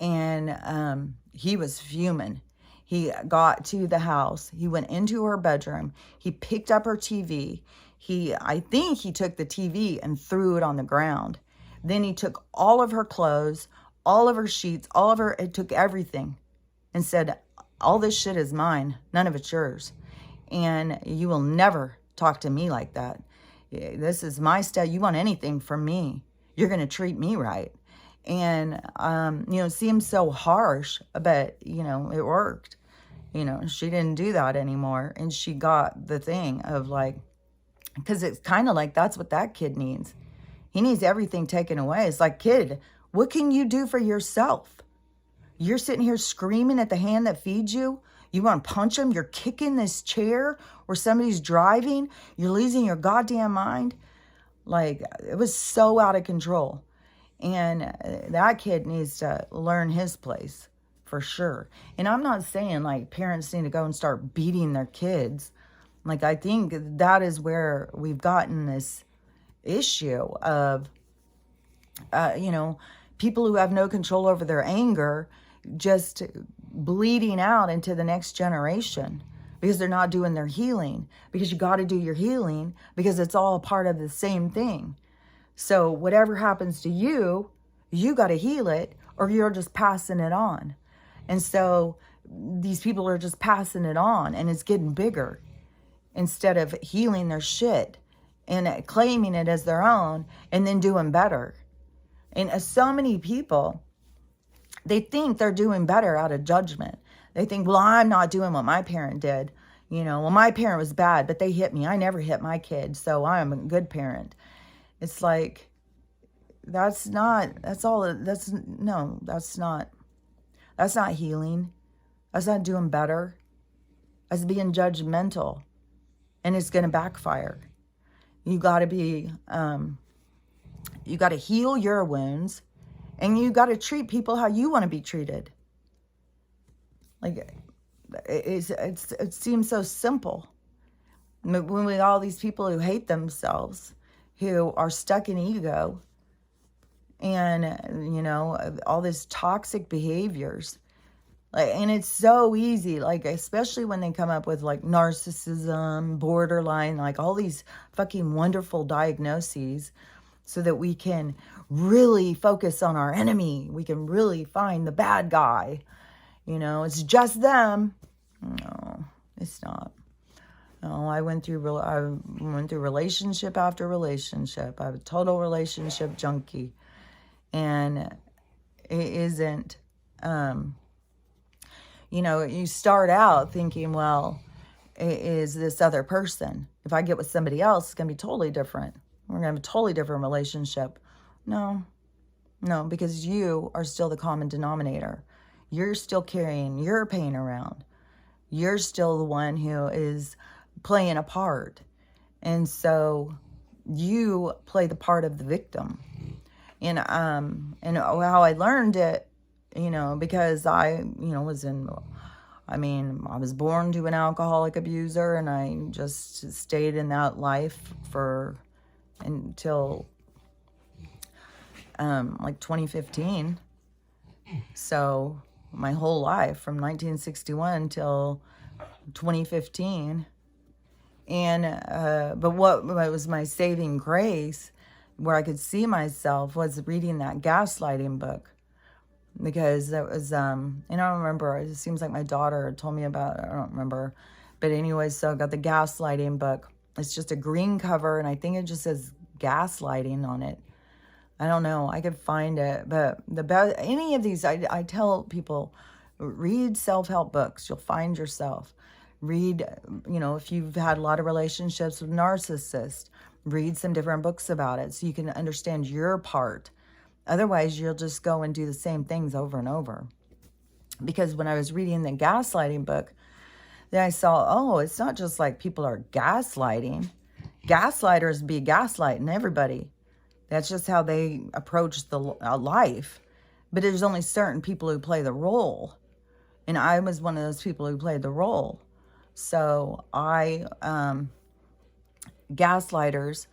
and he was fuming. He got to the house. He went into her bedroom. He picked up her TV. I think he took the TV and threw it on the ground. Then he took all of her clothes, all of her sheets, it took everything and said, all this shit is mine. None of it's yours. And you will never talk to me like that. This is my stuff. You want anything from me, you're going to treat me right. And, it seems so harsh, but, it worked. She didn't do that anymore. And she got the thing of like, because it's kind of like that's what that kid needs. He needs everything taken away. It's like, kid, what can you do for yourself? You're sitting here screaming at the hand that feeds you. You want to punch him? You're kicking this chair where somebody's driving. You're losing your goddamn mind. Like, it was so out of control. And that kid needs to learn his place for sure. And I'm not saying like parents need to go and start beating their kids. Like, I think that is where we've gotten this issue of, people who have no control over their anger just bleeding out into the next generation because they're not doing their healing. Because you got to do your healing because it's all part of the same thing. So whatever happens to you, you got to heal it or you're just passing it on. And so these people are just passing it on and it's getting bigger instead of healing their shit and claiming it as their own and then doing better. And so many people, they think they're doing better out of judgment. They think, well, I'm not doing what my parent did. Well, my parent was bad, but they hit me. I never hit my kid, so I'm a good parent. It's like, that's not healing. That's not doing better. That's being judgmental. And it's going to backfire. You got to heal your wounds, and you got to treat people how you want to be treated. Like, it seems so simple. When we all these people who hate themselves, who are stuck in ego, and all these toxic behaviors. Like, and it's so easy, like, especially when they come up with like narcissism, borderline, like all these fucking wonderful diagnoses, so that we can really focus on our enemy. We can really find the bad guy. It's just them. No, it's not. No, I went through relationship after relationship. I'm a total relationship junkie. And it isn't, you start out thinking, well, it is this other person. If I get with somebody else, it's going to be totally different. We're going to have a totally different relationship. No, because you are still the common denominator. You're still carrying your pain around. You're still the one who is playing a part. And so you play the part of the victim. And how I learned it, because I was born to an alcoholic abuser, and I just stayed in that life until like 2015. So my whole life from 1961 till 2015. And but what was my saving grace, where I could see myself, was reading that gaslighting book. Because that was, I don't remember, it seems like my daughter told me about it, I don't remember. But anyway, so I got the gaslighting book. It's just a green cover, and I think it just says gaslighting on it. I don't know, I could find it. But any of these, I tell people, Read self-help books. You'll find yourself. Read, if you've had a lot of relationships with narcissists, read some different books about it so you can understand your part. Otherwise, you'll just go and do the same things over and over. Because when I was reading the gaslighting book, then I saw, oh, it's not just like people are gaslighting. Gaslighters be gaslighting everybody. That's just how they approach the life. But there's only certain people who play the role. And I was one of those people who played the role. So gaslighters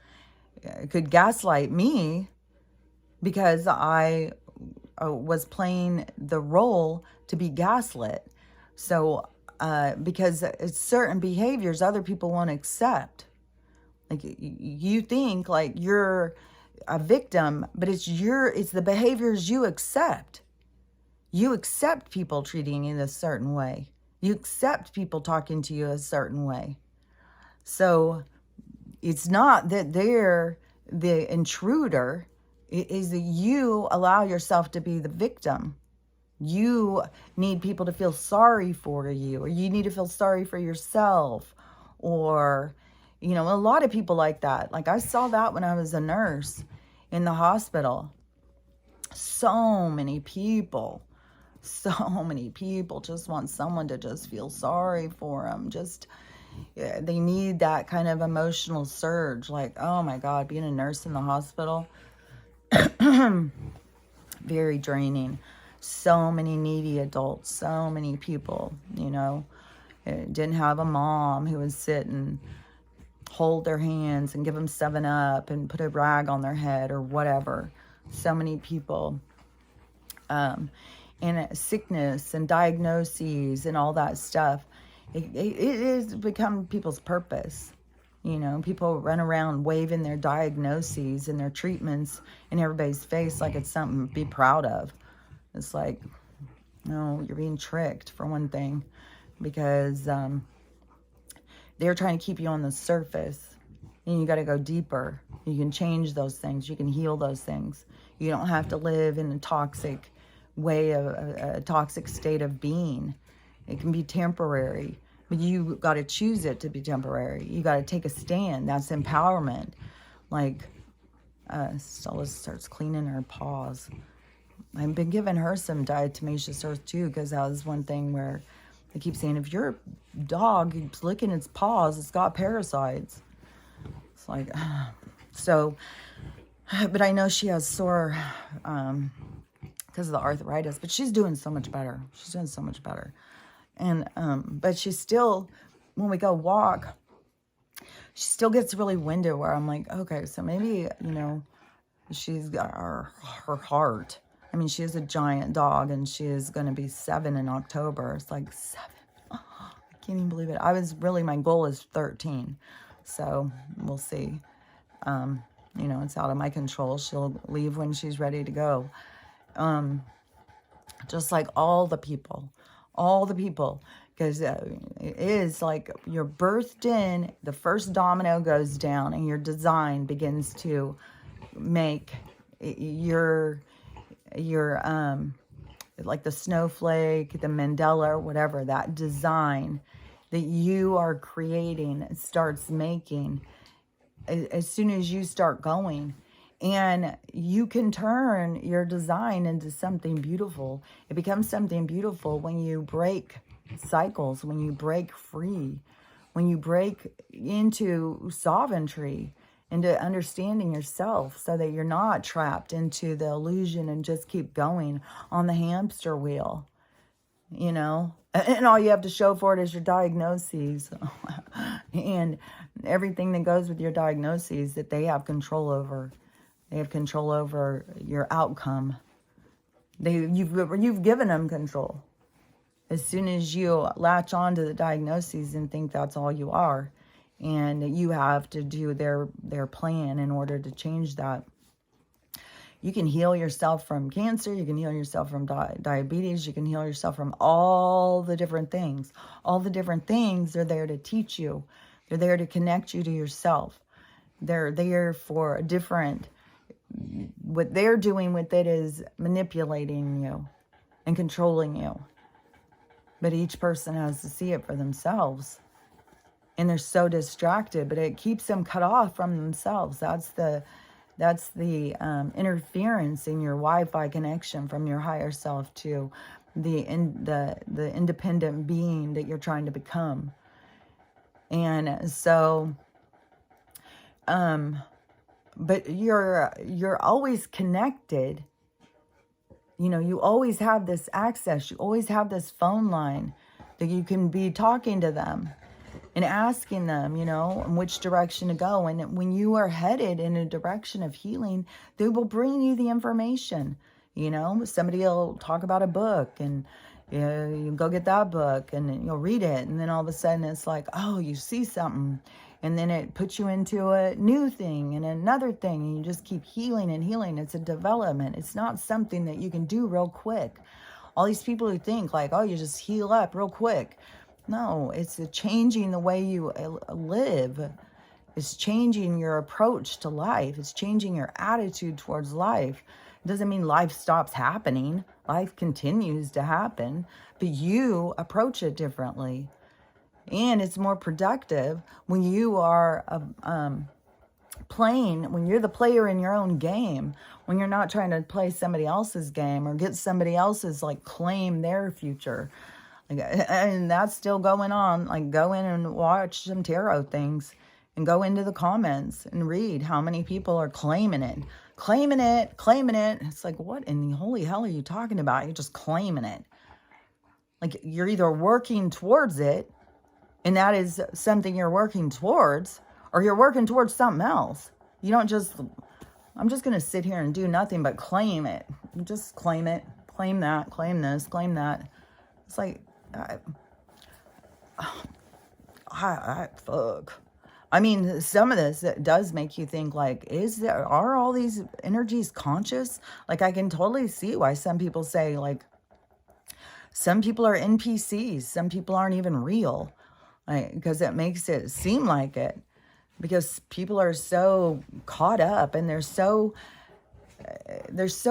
could gaslight me because I was playing the role to be gaslit. So because it's certain behaviors other people won't accept. Like you think like you're a victim, but it's the behaviors you accept. You accept people treating you a certain way. You accept people talking to you a certain way. So it's not that they're the intruder. It is that you allow yourself to be the victim. You need people to feel sorry for you, or you need to feel sorry for yourself, or, a lot of people like that. Like I saw that when I was a nurse in the hospital. So many people just want someone to just feel sorry for them. They need that kind of emotional surge. Like, oh my God, being a nurse in the hospital, very draining. So many needy adults, so many people, didn't have a mom who would sit and hold their hands and give them 7-Up and put a rag on their head or whatever. So many people. And sickness and diagnoses and all that stuff. It has become people's purpose. People run around waving their diagnoses and their treatments in everybody's face like it's something to be proud of. It's like, no, you're being tricked for one thing, because they're trying to keep you on the surface, and you got to go deeper. You can change those things. You can heal those things. You don't have to live in a toxic way, a toxic state of being. It can be temporary, but you got to choose it to be temporary. You got to take a stand. That's empowerment. Like Stella starts cleaning her paws. I've been giving her some diatomaceous earth too, because that was one thing where they keep saying, if your dog keeps licking its paws, it's got parasites. It's like, so, but I know she has sore because of the arthritis, but she's doing so much better. And, but she's still, when we go walk, she still gets really winded, where I'm like, okay, so maybe, she's got her heart. I mean, she is a giant dog, and she is going to be 7 in October. It's like 7. Oh, I can't even believe it. My goal is 13. So we'll see. It's out of my control. She'll leave when she's ready to go. Just like all the people, because it is like you're birthed in, the first domino goes down, and your design begins to make your like the snowflake, the Mandela, or whatever, that design that you are creating starts making as soon as you start going. And you can turn your design into something beautiful. It becomes something beautiful when you break cycles, when you break free, when you break into sovereignty, into understanding yourself, so that you're not trapped into the illusion and just keep going on the hamster wheel, and all you have to show for it is your diagnoses and everything that goes with your diagnoses that they have control over. They have control over your outcome. You've given them control. As soon as you latch on to the diagnoses and think that's all you are, and you have to do their plan in order to change that. You can heal yourself from cancer. You can heal yourself from diabetes. You can heal yourself from all the different things. All the different things are there to teach you. They're there to connect you to yourself. They're there for a different... What they're doing with it is manipulating you and controlling you. but each person has to see it for themselves. And they're so distracted, but it keeps them cut off from themselves. That's the interference in your Wi-Fi connection from your higher self to the independent being that you're trying to become. And so, but you're always connected. You know, you always have this access. You always have this phone line that you can be talking to them and asking them, you know, in which direction to go. And when you are headed in a direction of healing, they will bring you the information. You know, somebody will talk about a book, and you go get that book and you'll read it. And then all of a sudden it's like, oh, you see something. And then it puts you into a new thing and another thing. And you just keep healing and healing. It's a development. It's not something that you can do real quick. All these people who think like, oh, you just heal up real quick. No, it's changing the way you live. It's changing your approach to life. It's changing your attitude towards life. It doesn't mean life stops happening. Life continues to happen, but you approach it differently. And it's more productive when you are playing, when you're the player in your own game, when you're not trying to play somebody else's game or get somebody else's, like, claim their future. And that's still going on. Like, go in and watch some tarot things and go into the comments and read how many people are claiming it. It's like, what in the holy hell are you talking about? You're just claiming it. Like, you're either working towards it, and that is something you're working towards, or you're working towards something else. You don't just, I'm just going to sit here and do nothing but claim it. Just claim it. Claim that. Claim this. Claim that. It's like, fuck. I mean, some of this does make you think, like, are all these energies conscious? Like, I can totally see why some people say, like, some people are NPCs. Some people aren't even real. Like, because it makes it seem like it. Because people are so caught up, and they're so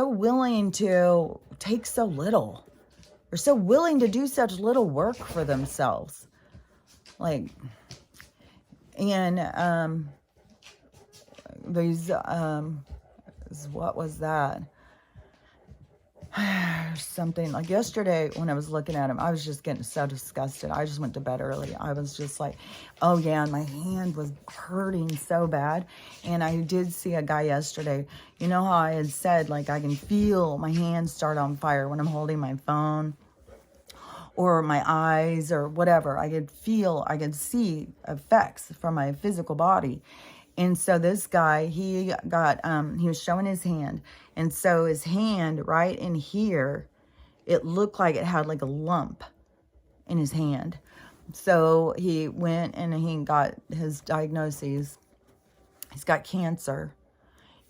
willing to take so little. They're so willing to do such little work for themselves. Like, and these, what was that? Something like yesterday when I was looking at him, I was just getting so disgusted. I just went to bed early. I was just like, oh yeah, and my hand was hurting so bad. And I did see a guy yesterday. You know how I had said, like, I can feel my hands start on fire when I'm holding my phone or my eyes or whatever. I could see effects from my physical body. And so this guy, he was showing his hand. And so his hand right in here, it looked like it had like a lump in his hand. So he went and he got his diagnoses. He's got cancer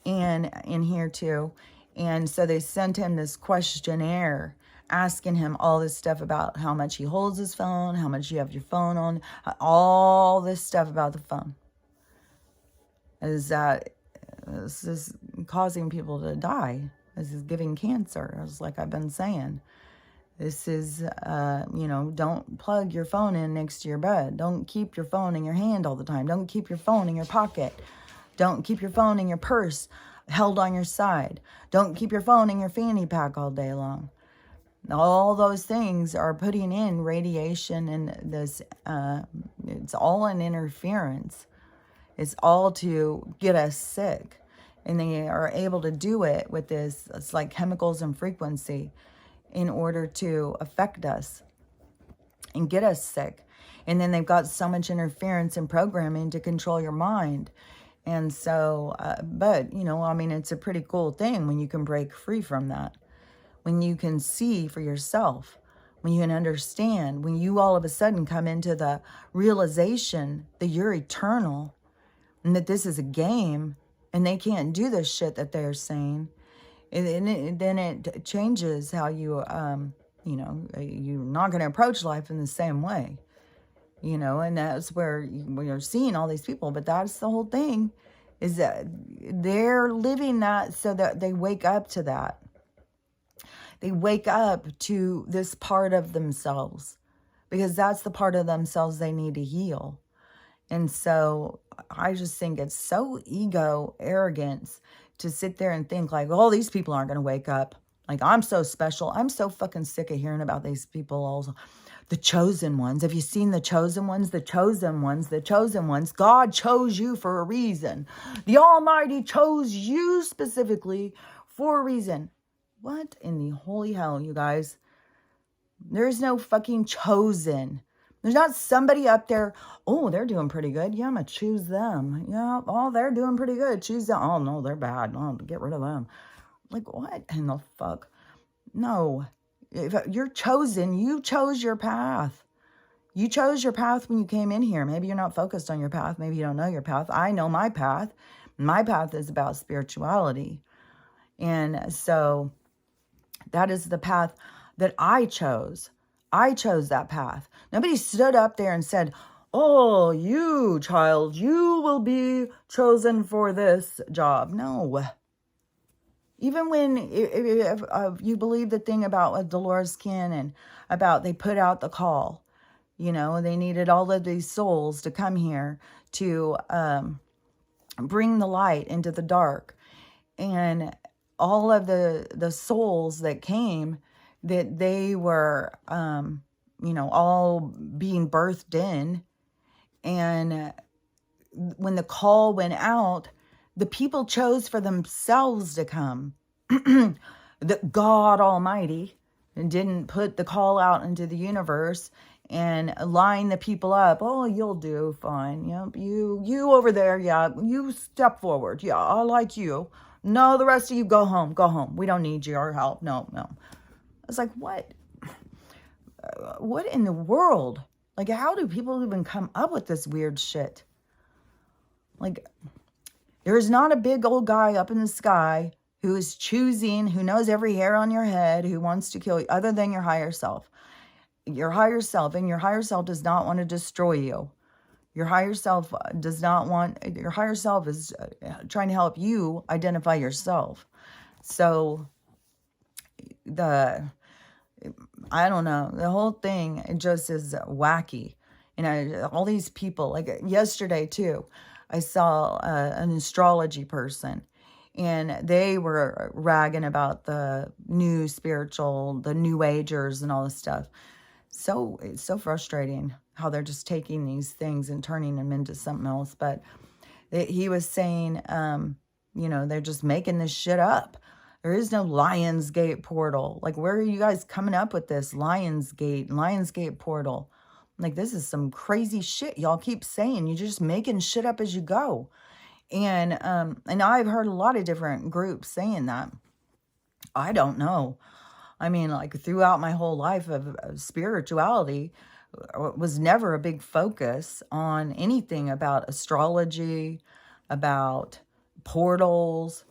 and in here too. And so they sent him this questionnaire asking him all this stuff about how much he holds his phone, how much you have your phone on, all this stuff about the phone. Is that this is causing people to die. This is giving cancer, as like I've been saying. This is, don't plug your phone in next to your bed. Don't keep your phone in your hand all the time. Don't keep your phone in your pocket. Don't keep your phone in your purse held on your side. Don't keep your phone in your fanny pack all day long. All those things are putting in radiation, and this, it's all an interference. It's all to get us sick. And they are able to do it with this, it's like chemicals and frequency, in order to affect us and get us sick. And then they've got so much interference and programming to control your mind. And so, but, it's a pretty cool thing when you can break free from that. When you can see for yourself. When you can understand. When you all of a sudden come into the realization that you're eternal. And that this is a game, and they can't do this shit that they're saying. And then it changes how you, you're not going to approach life in the same way. And that's where you're seeing all these people. But that's the whole thing, is that they're living that so that they wake up to that. They wake up to this part of themselves. because that's the part of themselves they need to heal. And so I just think it's so ego arrogance to sit there and think like, oh, these people aren't going to wake up. Like, I'm so special. I'm so fucking sick of hearing about these people also. The chosen ones. Have you seen the chosen ones? The chosen ones, the chosen ones. God chose you for a reason. The Almighty chose you specifically for a reason. What in the holy hell, you guys? There's no fucking chosen. There's not somebody up there, oh, they're doing pretty good. Yeah, I'm going to choose them. Yeah, oh, they're doing pretty good. Choose them. Oh, no, they're bad. Oh, get rid of them. Like, what in the fuck? No. If you're chosen, you chose your path. You chose your path when you came in here. Maybe you're not focused on your path. Maybe you don't know your path. I know my path. My path is about spirituality. And so that is the path that I chose. I chose that path. Nobody stood up there and said, oh, you child, you will be chosen for this job. No. Even when if you believe the thing about Dolores Cannon, about they put out the call, you know, they needed all of these souls to come here to bring the light into the dark. And all of the souls that came, that they were, you know, all being birthed in. And when the call went out, the people chose for themselves to come. The God Almighty didn't put the call out into the universe and line the people up. Oh, you'll do fine. Yep, you over there. Yeah, you step forward. Yeah, I like you. No, the rest of you go home. Go home. We don't need your help. No. It's like, what? What in the world? Like, how do people even come up with this weird shit? Like, there is not a big old guy up in the sky who is choosing, who knows every hair on your head, who wants to kill you, other than your higher self. Your higher self, and your higher self does not want to destroy you. Your higher self does not want, your higher self is trying to help you identify yourself. So, I don't know, the whole thing, it just is wacky. You know, all these people, like yesterday too, I saw an astrology person, and they were ragging about the new spiritual, the new agers and all this stuff. So it's so frustrating how they're just taking these things and turning them into something else. But he was saying, you know, they're just making this shit up. There is no Lionsgate portal. Like, where are you guys coming up with this Lionsgate portal? Like, this is some crazy shit y'all keep saying. You're just making shit up as you go. And I've heard a lot of different groups saying that. I don't know. I mean, like, throughout my whole life of spirituality, was never a big focus on anything about astrology, about portals,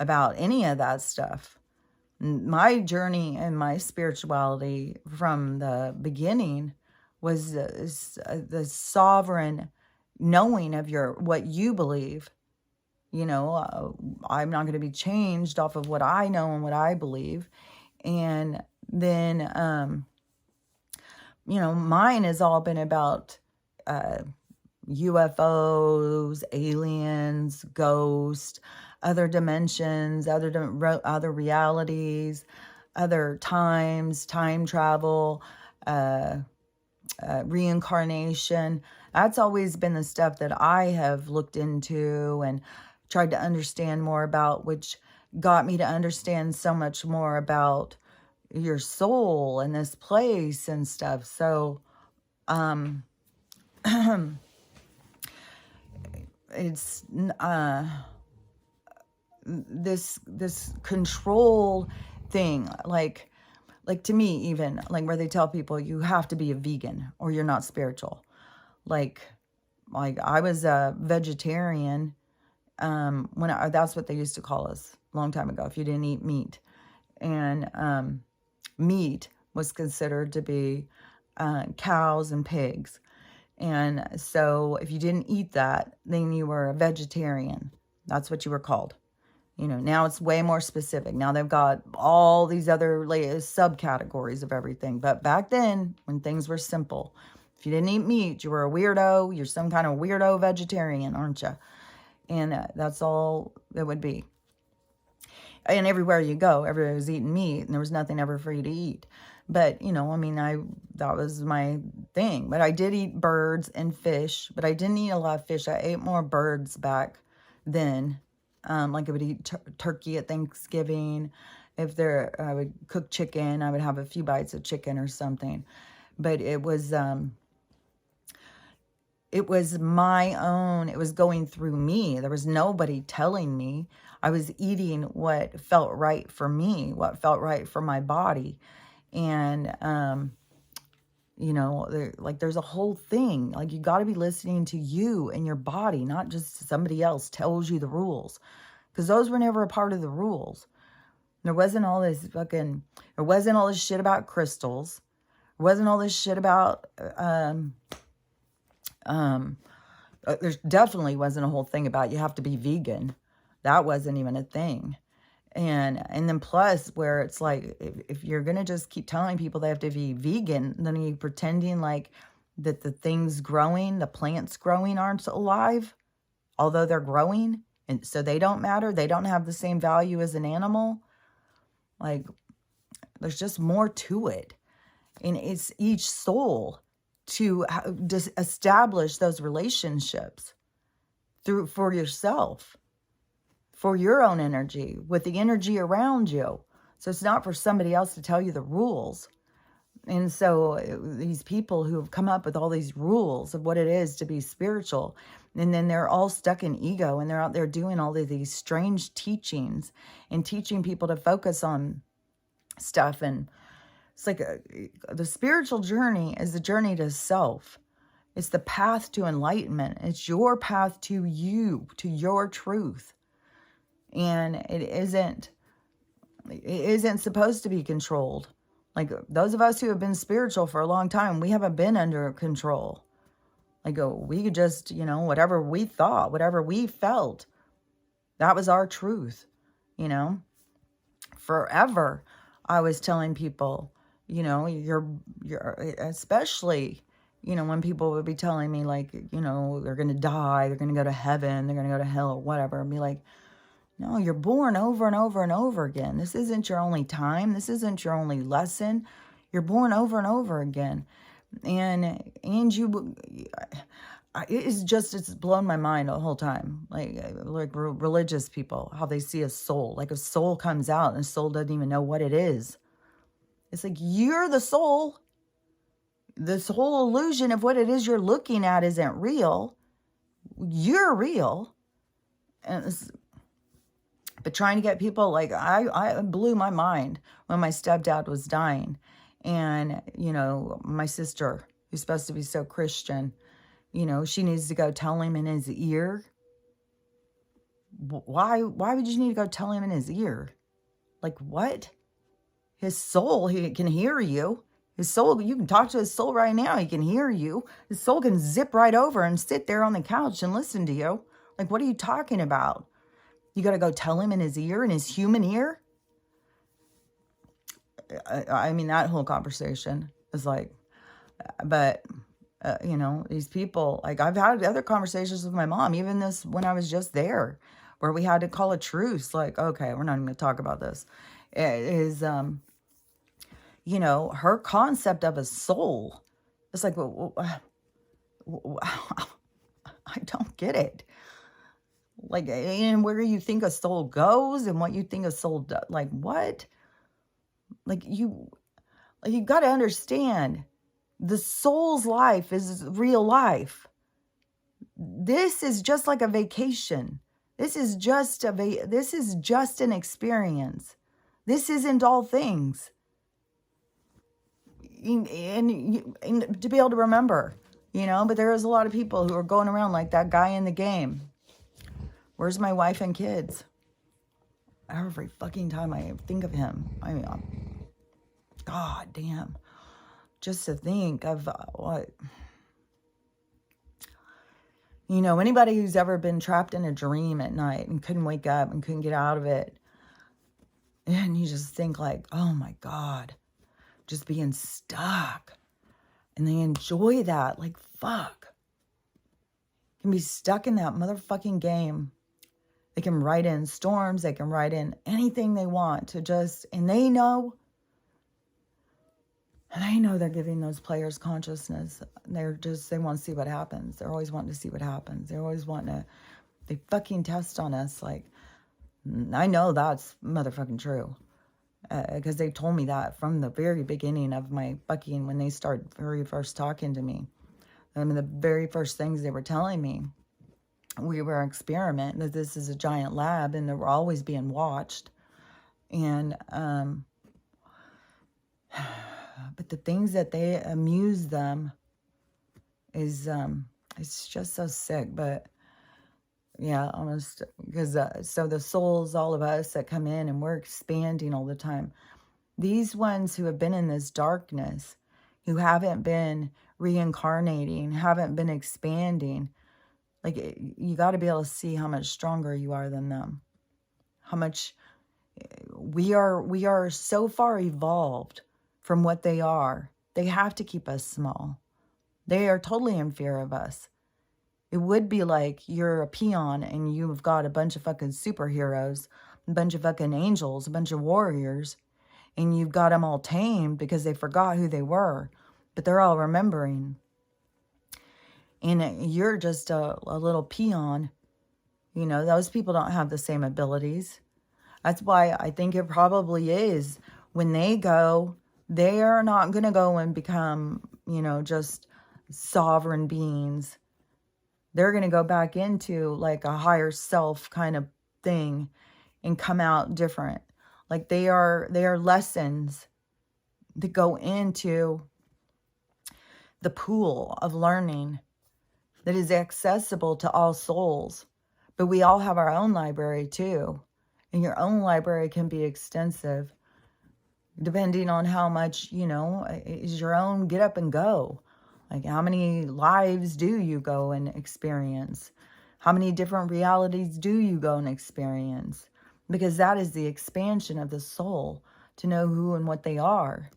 about any of that stuff. My journey and my spirituality from the beginning was the sovereign knowing of what you believe. You know, I'm not going to be changed off of what I know and what I believe. And then, you know, mine has all been about UFOs, aliens, ghosts, other dimensions, other realities, other times, time travel, reincarnation. That's always been the stuff that I have looked into and tried to understand more about, which got me to understand so much more about your soul and this place and stuff. So, it's, this control thing, like to me, even like where they tell people you have to be a vegan or you're not spiritual. Like I was a vegetarian, that's what they used to call us a long time ago, if you didn't eat meat. And meat was considered to be cows and pigs. And so if you didn't eat that, then you were a vegetarian. That's what you were called. Now it's way more specific. Now they've got all these other subcategories of everything. But back then, when things were simple, if you didn't eat meat, you were a weirdo. You're some kind of weirdo vegetarian, aren't you? And that's all it would be. And everywhere you go, everybody was eating meat, and there was nothing ever for you to eat. But, that was my thing. But I did eat birds and fish, but I didn't eat a lot of fish. I ate more birds back then. Like I would eat turkey at Thanksgiving. I would cook chicken, I would have a few bites of chicken or something. But it was my own, it was going through me. There was nobody telling me. I was eating what felt right for me, what felt right for my body. And, there's a whole thing. Like, you got to be listening to you and your body, not just somebody else tells you the rules. Because those were never a part of the rules. There wasn't all this shit about crystals. There wasn't all this shit about, there definitely wasn't a whole thing about you have to be vegan. That wasn't even a thing. And then plus, where it's like, if you're going to just keep telling people they have to be vegan, then are you pretending like that the things growing, the plants growing aren't alive, although they're growing, and so they don't matter? They don't have the same value as an animal? Like, there's just more to it. And it's each soul to establish those relationships for yourself, for your own energy, with the energy around you. So it's not for somebody else to tell you the rules. And so these people who have come up with all these rules of what it is to be spiritual, and then they're all stuck in ego, and they're out there doing all of these strange teachings and teaching people to focus on stuff. And it's like the spiritual journey is the journey to self. It's the path to enlightenment. It's your path to you, to your truth. And it isn't supposed to be controlled. Like, those of us who have been spiritual for a long time, we haven't been under control. Like, we could just, whatever we thought, whatever we felt, that was our truth, Forever, I was telling people, you're especially, when people would be telling me, like, they're going to die, they're going to go to heaven, they're going to go to hell, or whatever, and be like, no, you're born over and over and over again. This isn't your only time. This isn't your only lesson. You're born over and over again. And it's blown my mind the whole time. Like religious people, how they see a soul. Like, a soul comes out and a soul doesn't even know what it is. It's like, you're the soul. This whole illusion of what it is you're looking at isn't real. You're real. But trying to get people, like, I blew my mind when my stepdad was dying. And, my sister, who's supposed to be so Christian, she needs to go tell him in his ear. Why would you need to go tell him in his ear? Like, what? His soul, he can hear you. His soul, you can talk to his soul right now. He can hear you. His soul can zip right over and sit there on the couch and listen to you. Like, what are you talking about? You got to go tell him in his ear, in his human ear? I mean, that whole conversation is like, but, these people, like, I've had other conversations with my mom, even this, when I was just there, where we had to call a truce. Like, okay, we're not even going to talk about this. It is, her concept of a soul. It's like, I don't get it. Like, and where you think a soul goes and what you think a soul does. Like, what? Like, you got to understand, the soul's life is real life. This is just like a vacation. This is just an experience. This isn't all things. And to be able to remember, but there is a lot of people who are going around like that guy in the game. Where's my wife and kids? Every fucking time I think of him, I mean, God damn. Just to think of what, You know, anybody who's ever been trapped in a dream at night and couldn't wake up and couldn't get out of it, and you just think like, oh my God, just being stuck. And they enjoy that. Like, fuck. Can be stuck in that motherfucking game. They can write in storms. They can write in anything they want to just, and they know they're giving those players consciousness. They want to see what happens. They're always wanting to see what happens. They're always wanting to, they fucking test on us. Like, I know that's motherfucking true. Because they told me that from the very beginning of my fucking, when they started very first talking to me. I mean, the very first things they were telling me, we were an experiment, that this is a giant lab and that we're always being watched. And, but the things that they amuse them is, it's just so sick. But yeah, almost, because, so the souls, all of us that come in and we're expanding all the time. These ones who have been in this darkness, who haven't been reincarnating, haven't been expanding, like, you got to be able to see how much stronger you are than them. How much we are so far evolved from what they are. They have to keep us small. They are totally in fear of us. It would be like you're a peon and you've got a bunch of fucking superheroes, a bunch of fucking angels, a bunch of warriors, and you've got them all tamed because they forgot who they were, but they're all remembering. And you're just a little peon. You know, those people don't have the same abilities. That's why I think it probably is. When they go, they are not going to go and become, you know, just sovereign beings. They're going to go back into like a higher self kind of thing and come out different. Like they are lessons that go into the pool of learning that is accessible to all souls. But we all have our own library too. And your own library can be extensive, depending on how much, you know, is your own get up and go. Like, how many lives do you go and experience? How many different realities do you go and experience? Because that is the expansion of the soul, to know who and what they are.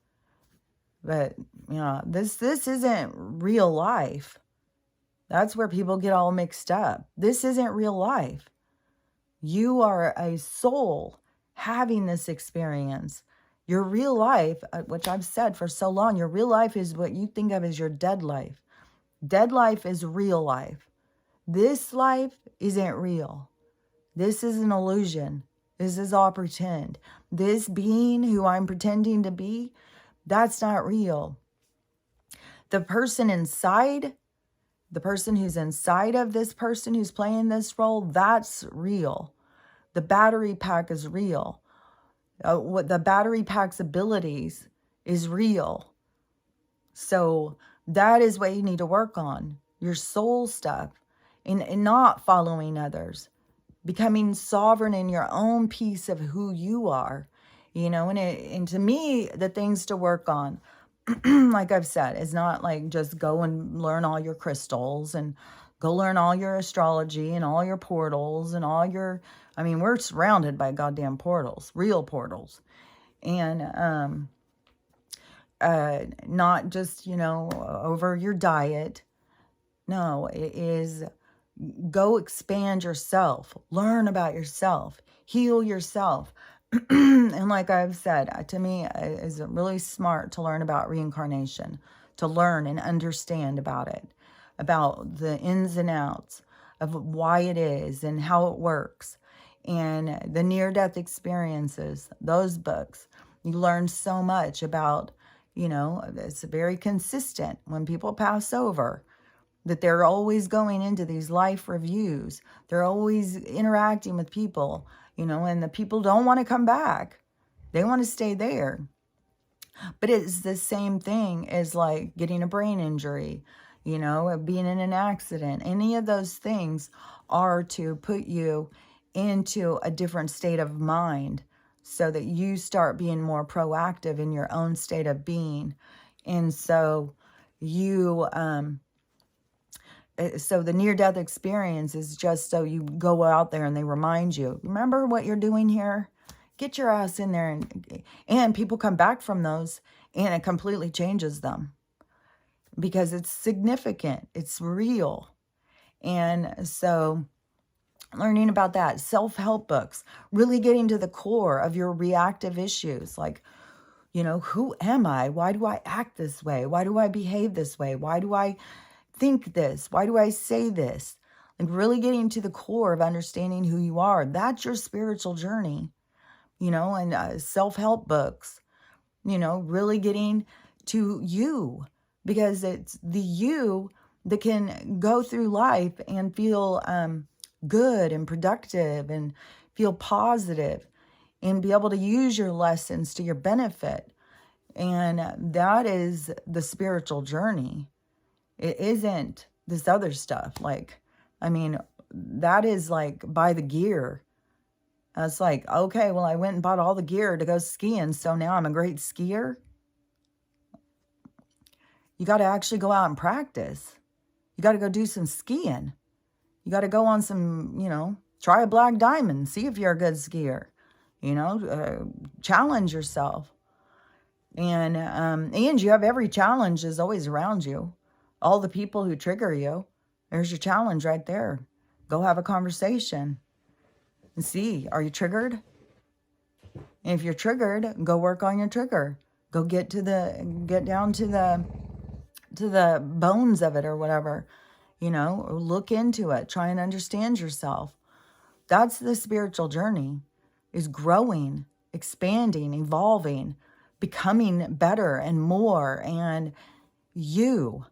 But, you know, this isn't real life. That's where people get all mixed up. This isn't real life. You are a soul having this experience. Your real life, which I've said for so long, your real life is what you think of as your dead life. Dead life is real life. This life isn't real. This is an illusion. This is all pretend. This being who I'm pretending to be, that's not real. The person inside, the person who's inside of this person who's playing this role, that's real. The battery pack is real. What the battery pack's abilities is real. So that is what you need to work on. Your soul stuff. And not following others. Becoming sovereign in your own piece of who you are. You know, and to me, the things to work on, like I've said, is not like just go and learn all your crystals and go learn all your astrology and all your portals and all your, I mean, we're surrounded by goddamn portals, real portals. And not just, you know, over your diet. No, it is go expand yourself, learn about yourself, heal yourself. And like I've said, to me, it's really smart to learn about reincarnation, to learn and understand about it, about the ins and outs of why it is and how it works. And the near-death experiences, those books, you learn so much about, you know, it's very consistent when people pass over, that they're always going into these life reviews. They're always interacting with people, you know, and the people don't want to come back. They want to stay there. But it's the same thing as like getting a brain injury, you know, being in an accident. Any of those things are to put you into a different state of mind so that you start being more proactive in your own state of being. And so you So the near-death experience is just so you go out there and they remind you, remember what you're doing here? Get your ass in there. And people come back from those and it completely changes them because it's significant. It's real. And so learning about that, self-help books, really getting to the core of your reactive issues. Like, you know, who am I? Why do I act this way? Why do I behave this way? Why do I think this? Why do I say this? Like really getting to the core of understanding who you are. That's your spiritual journey, you know, and self-help books, you know, really getting to you, because it's the you that can go through life and feel good and productive and feel positive and be able to use your lessons to your benefit. And that is the spiritual journey. It isn't this other stuff. Like, I mean, that is like buy the gear. It's like, okay, well, I went and bought all the gear to go skiing, so now I'm a great skier. You got to actually go out and practice. You got to go do some skiing. You got to go on some, you know, try a black diamond, see if you're a good skier. You know, challenge yourself. And you have every challenge is always around you. All the people who trigger you, there's your challenge right there. Go have a conversation and see, are you triggered? And if you're triggered, go work on your trigger. Go get down to the bones of it or whatever. You know, look into it. Try and understand yourself. That's the spiritual journey, is growing, expanding, evolving, becoming better and more. And you,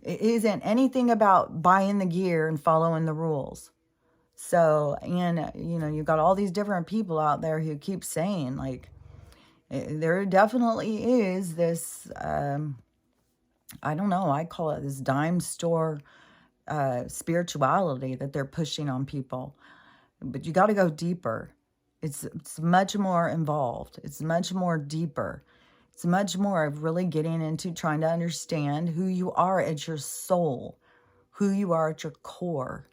it isn't anything about buying the gear and following the rules. So, and, you know, you've got all these different people out there who keep saying, like, there definitely is this, I don't know, I call it this dime store spirituality that they're pushing on people. But you got to go deeper. It's much more involved. It's much more deeper. It's much more of really getting into trying to understand who you are at your soul, who you are at your core,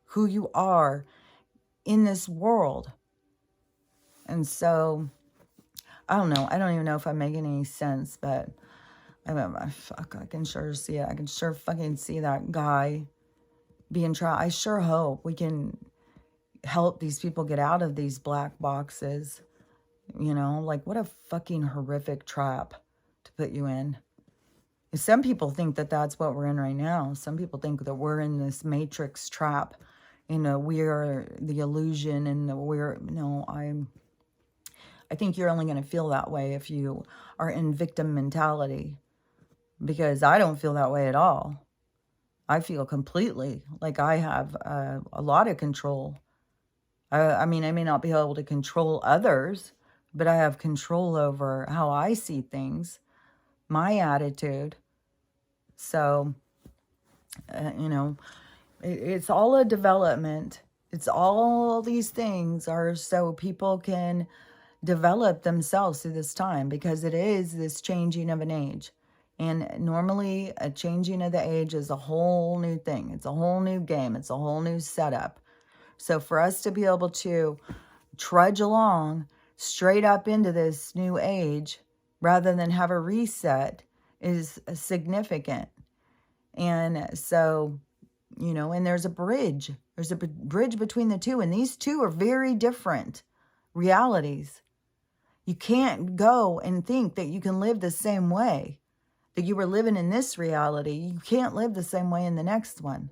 who you are in this world. And so, I don't know. I don't even know if I'm making any sense, but I can sure see it. I can sure fucking see that guy being tried. I sure hope we can help these people get out of these black boxes. You know, like what a fucking horrific trap to put you in. Some people think that that's what we're in right now. Some people think that we're in this matrix trap. You know, we are the illusion, and I think you're only going to feel that way if you are in victim mentality, because I don't feel that way at all. I feel completely like I have a lot of control. I mean, I may not be able to control others, but I have control over how I see things, my attitude. So, you know, it's all a development. It's all these things are so people can develop themselves through this time, because it is this changing of an age. And normally a changing of the age is a whole new thing. It's a whole new game. It's a whole new setup. So for us to be able to trudge along straight up into this new age rather than have a reset is significant. And so, you know, and there's a bridge. There's a bridge between the two. And these two are very different realities. You can't go and think that you can live the same way that you were living in this reality. You can't live the same way in the next one.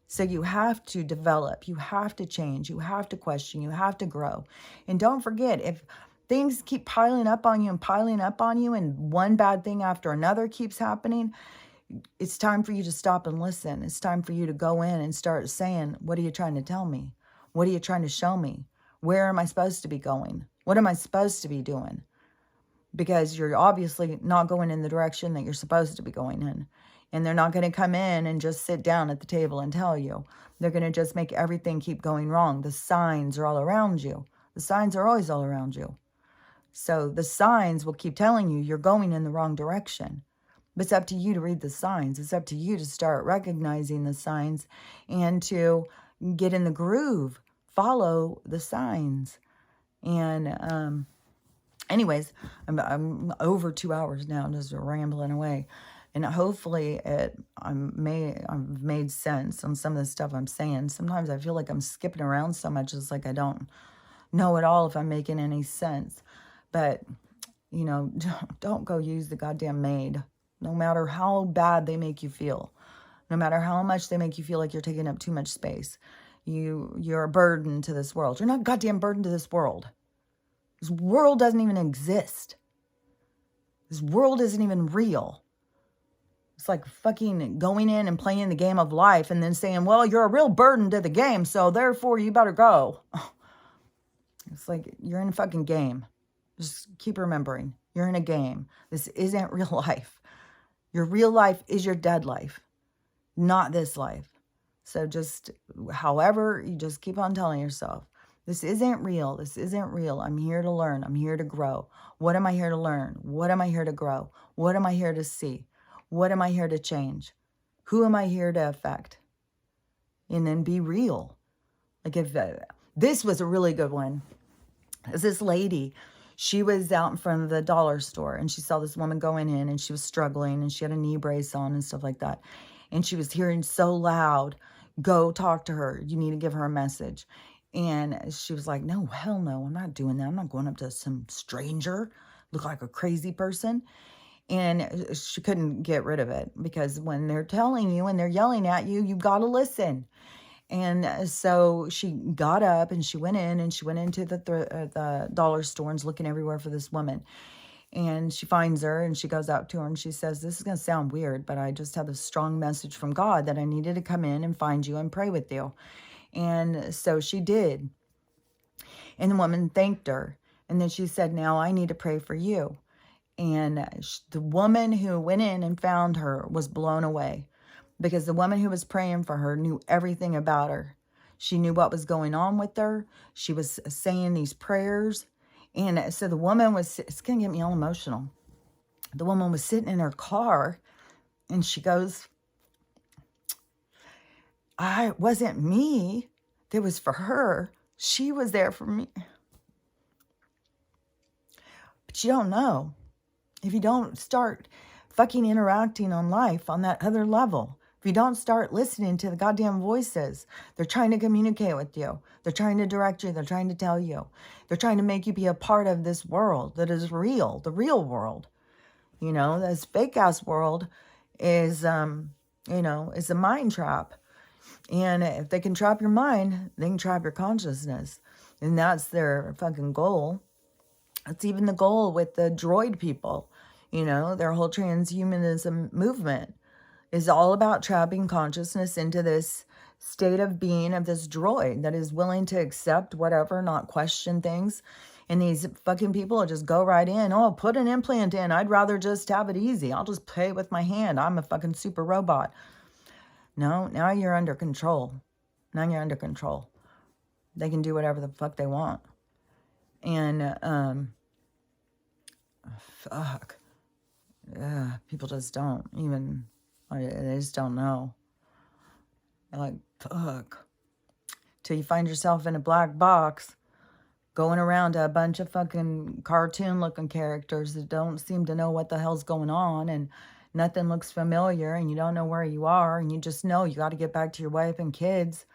So you have to develop, you have to change, you have to question, you have to grow. And don't forget, if things keep piling up on you and one bad thing after another keeps happening, it's time for you to stop and listen. It's time for you to go in and start saying, what are you trying to tell me? What are you trying to show me? Where am I supposed to be going? What am I supposed to be doing? Because you're obviously not going in the direction that you're supposed to be going in. And they're not going to come in and just sit down at the table and tell you. They're going to just make everything keep going wrong. The signs are all around you. The signs are always all around you. So the signs will keep telling you you're going in the wrong direction. But it's up to you to read the signs. It's up to you to start recognizing the signs and to get in the groove, follow the signs. And anyways, I'm over 2 hours now, just rambling away. And hopefully I've made sense on some of the stuff I'm saying. Sometimes I feel like I'm skipping around so much. It's like I don't know at all if I'm making any sense. But, you know, don't go use the goddamn maid. No matter how bad they make you feel. No matter how much they make you feel like you're taking up too much space. You're a burden to this world. You're not a goddamn burden to this world. This world doesn't even exist. This world isn't even real. It's like fucking going in and playing the game of life and then saying, well, you're a real burden to the game, so therefore you better go. It's like you're in a fucking game. Just keep remembering, you're in a game. This isn't real life. Your real life is your dead life, not this life. So just, however, you just keep on telling yourself, this isn't real. This isn't real. I'm here to learn. I'm here to grow. What am I here to learn? What am I here to grow? What am I here to see? What am I here to change? Who am I here to affect? And then be real. Like if this was a really good one. This lady, she was out in front of the dollar store and she saw this woman going in and she was struggling and she had a knee brace on and stuff like that. And she was hearing so loud, go talk to her. You need to give her a message. And she was like, no, hell no, I'm not doing that. I'm not going up to some stranger, look like a crazy person. And she couldn't get rid of it because when they're telling you and they're yelling at you, you got to listen. And so she got up and she went in and she went into the dollar store and is looking everywhere for this woman. And she finds her and she goes out to her and she says, this is going to sound weird, but I just had a strong message from God that I needed to come in and find you and pray with you. And so she did. And the woman thanked her. And then she said, now I need to pray for you. And the woman who went in and found her was blown away because the woman who was praying for her knew everything about her. She knew what was going on with her. She was saying these prayers. And so the woman was, it's going to get me all emotional. The woman was sitting in her car and she goes, it wasn't me that was for her. She was there for me. But you don't know. If you don't start fucking interacting on life on that other level, if you don't start listening to the goddamn voices, they're trying to communicate with you. They're trying to direct you. They're trying to tell you. They're trying to make you be a part of this world that is real, the real world. You know, this fake ass world is, is a mind trap. And if they can trap your mind, they can trap your consciousness. And that's their fucking goal. It's even the goal with the droid people. You know, their whole transhumanism movement is all about trapping consciousness into this state of being of this droid that is willing to accept whatever, not question things. And these fucking people just go right in. Oh, put an implant in. I'd rather just have it easy. I'll just pay with my hand. I'm a fucking super robot. No, now you're under control. Now you're under control. They can do whatever the fuck they want. And, fuck. People just don't even, they just don't know. They're like, fuck. Till you find yourself in a black box going around to a bunch of fucking cartoon-looking characters that don't seem to know what the hell's going on, and nothing looks familiar, and you don't know where you are, and you just know you got to get back to your wife and kids.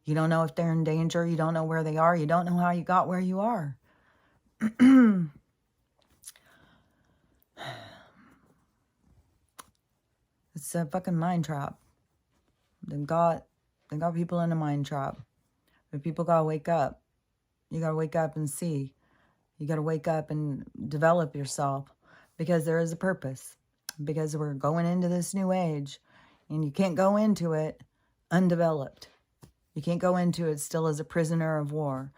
You don't know if they're in danger. You don't know where they are. You don't know how you got where you are. It's a fucking mind trap. They got people in a mind trap. But people gotta wake up. You gotta wake up and see. You gotta wake up and develop yourself. Because there is a purpose. Because we're going into this new age. And you can't go into it undeveloped. You can't go into it still as a prisoner of war.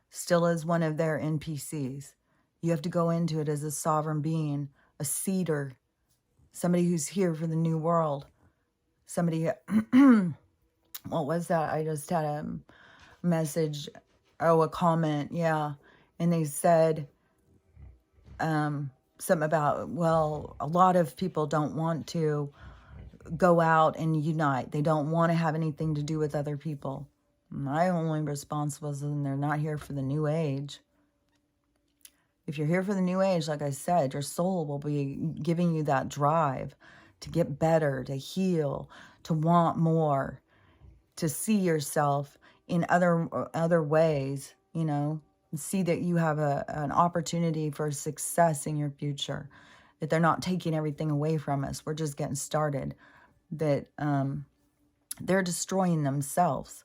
Still as one of their NPCs. You have to go into it as a sovereign being. A seeder. Somebody who's here for the new world. Somebody, what was that? I just had a message, a comment, yeah. And they said, something about, well, a lot of people don't want to go out and unite. They don't want to have anything to do with other people. My only response was, then they're not here for the new age. If you're here for the new age, like I said, your soul will be giving you that drive to get better, to heal, to want more, to see yourself in other ways, you know, see that you have an opportunity for success in your future, that they're not taking everything away from us. We're just getting started, that they're destroying themselves.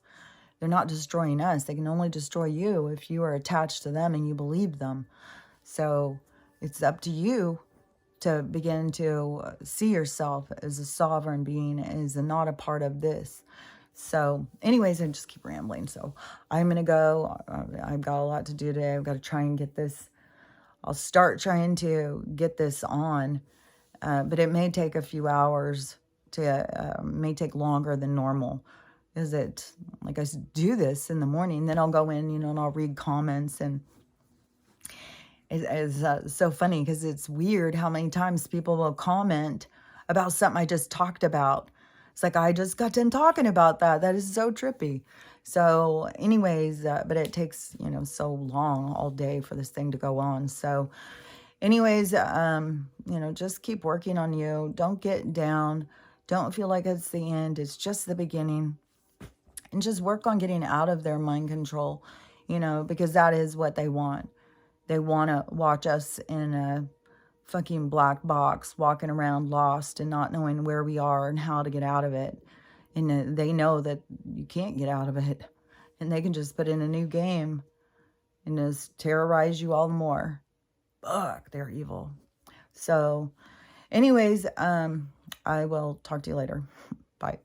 They're not destroying us. They can only destroy you if you are attached to them and you believe them. So it's up to you to begin to see yourself as a sovereign being, as not a part of this. So anyways, I just keep rambling. So I'm going to go. I've got a lot to do today. I've got to try and get this. I'll start trying to get this on, but it may take a few hours to, may take longer than normal. Is it, like I do this in the morning, then I'll go in, you know, and I'll read comments, and it's so funny because it's weird how many times people will comment about something I just talked about. It's like, I just got done talking about that. That is so trippy. So anyways, but it takes, you know, so long all day for this thing to go on. So anyways, you know, just keep working on you. Don't get down. Don't feel like it's the end. It's just the beginning. And just work on getting out of their mind control, you know, because that is what they want. They want to watch us in a fucking black box, walking around lost and not knowing where we are and how to get out of it. And they know that you can't get out of it. And they can just put in a new game and just terrorize you all the more. Fuck, they're evil. So anyways, I will talk to you later. Bye.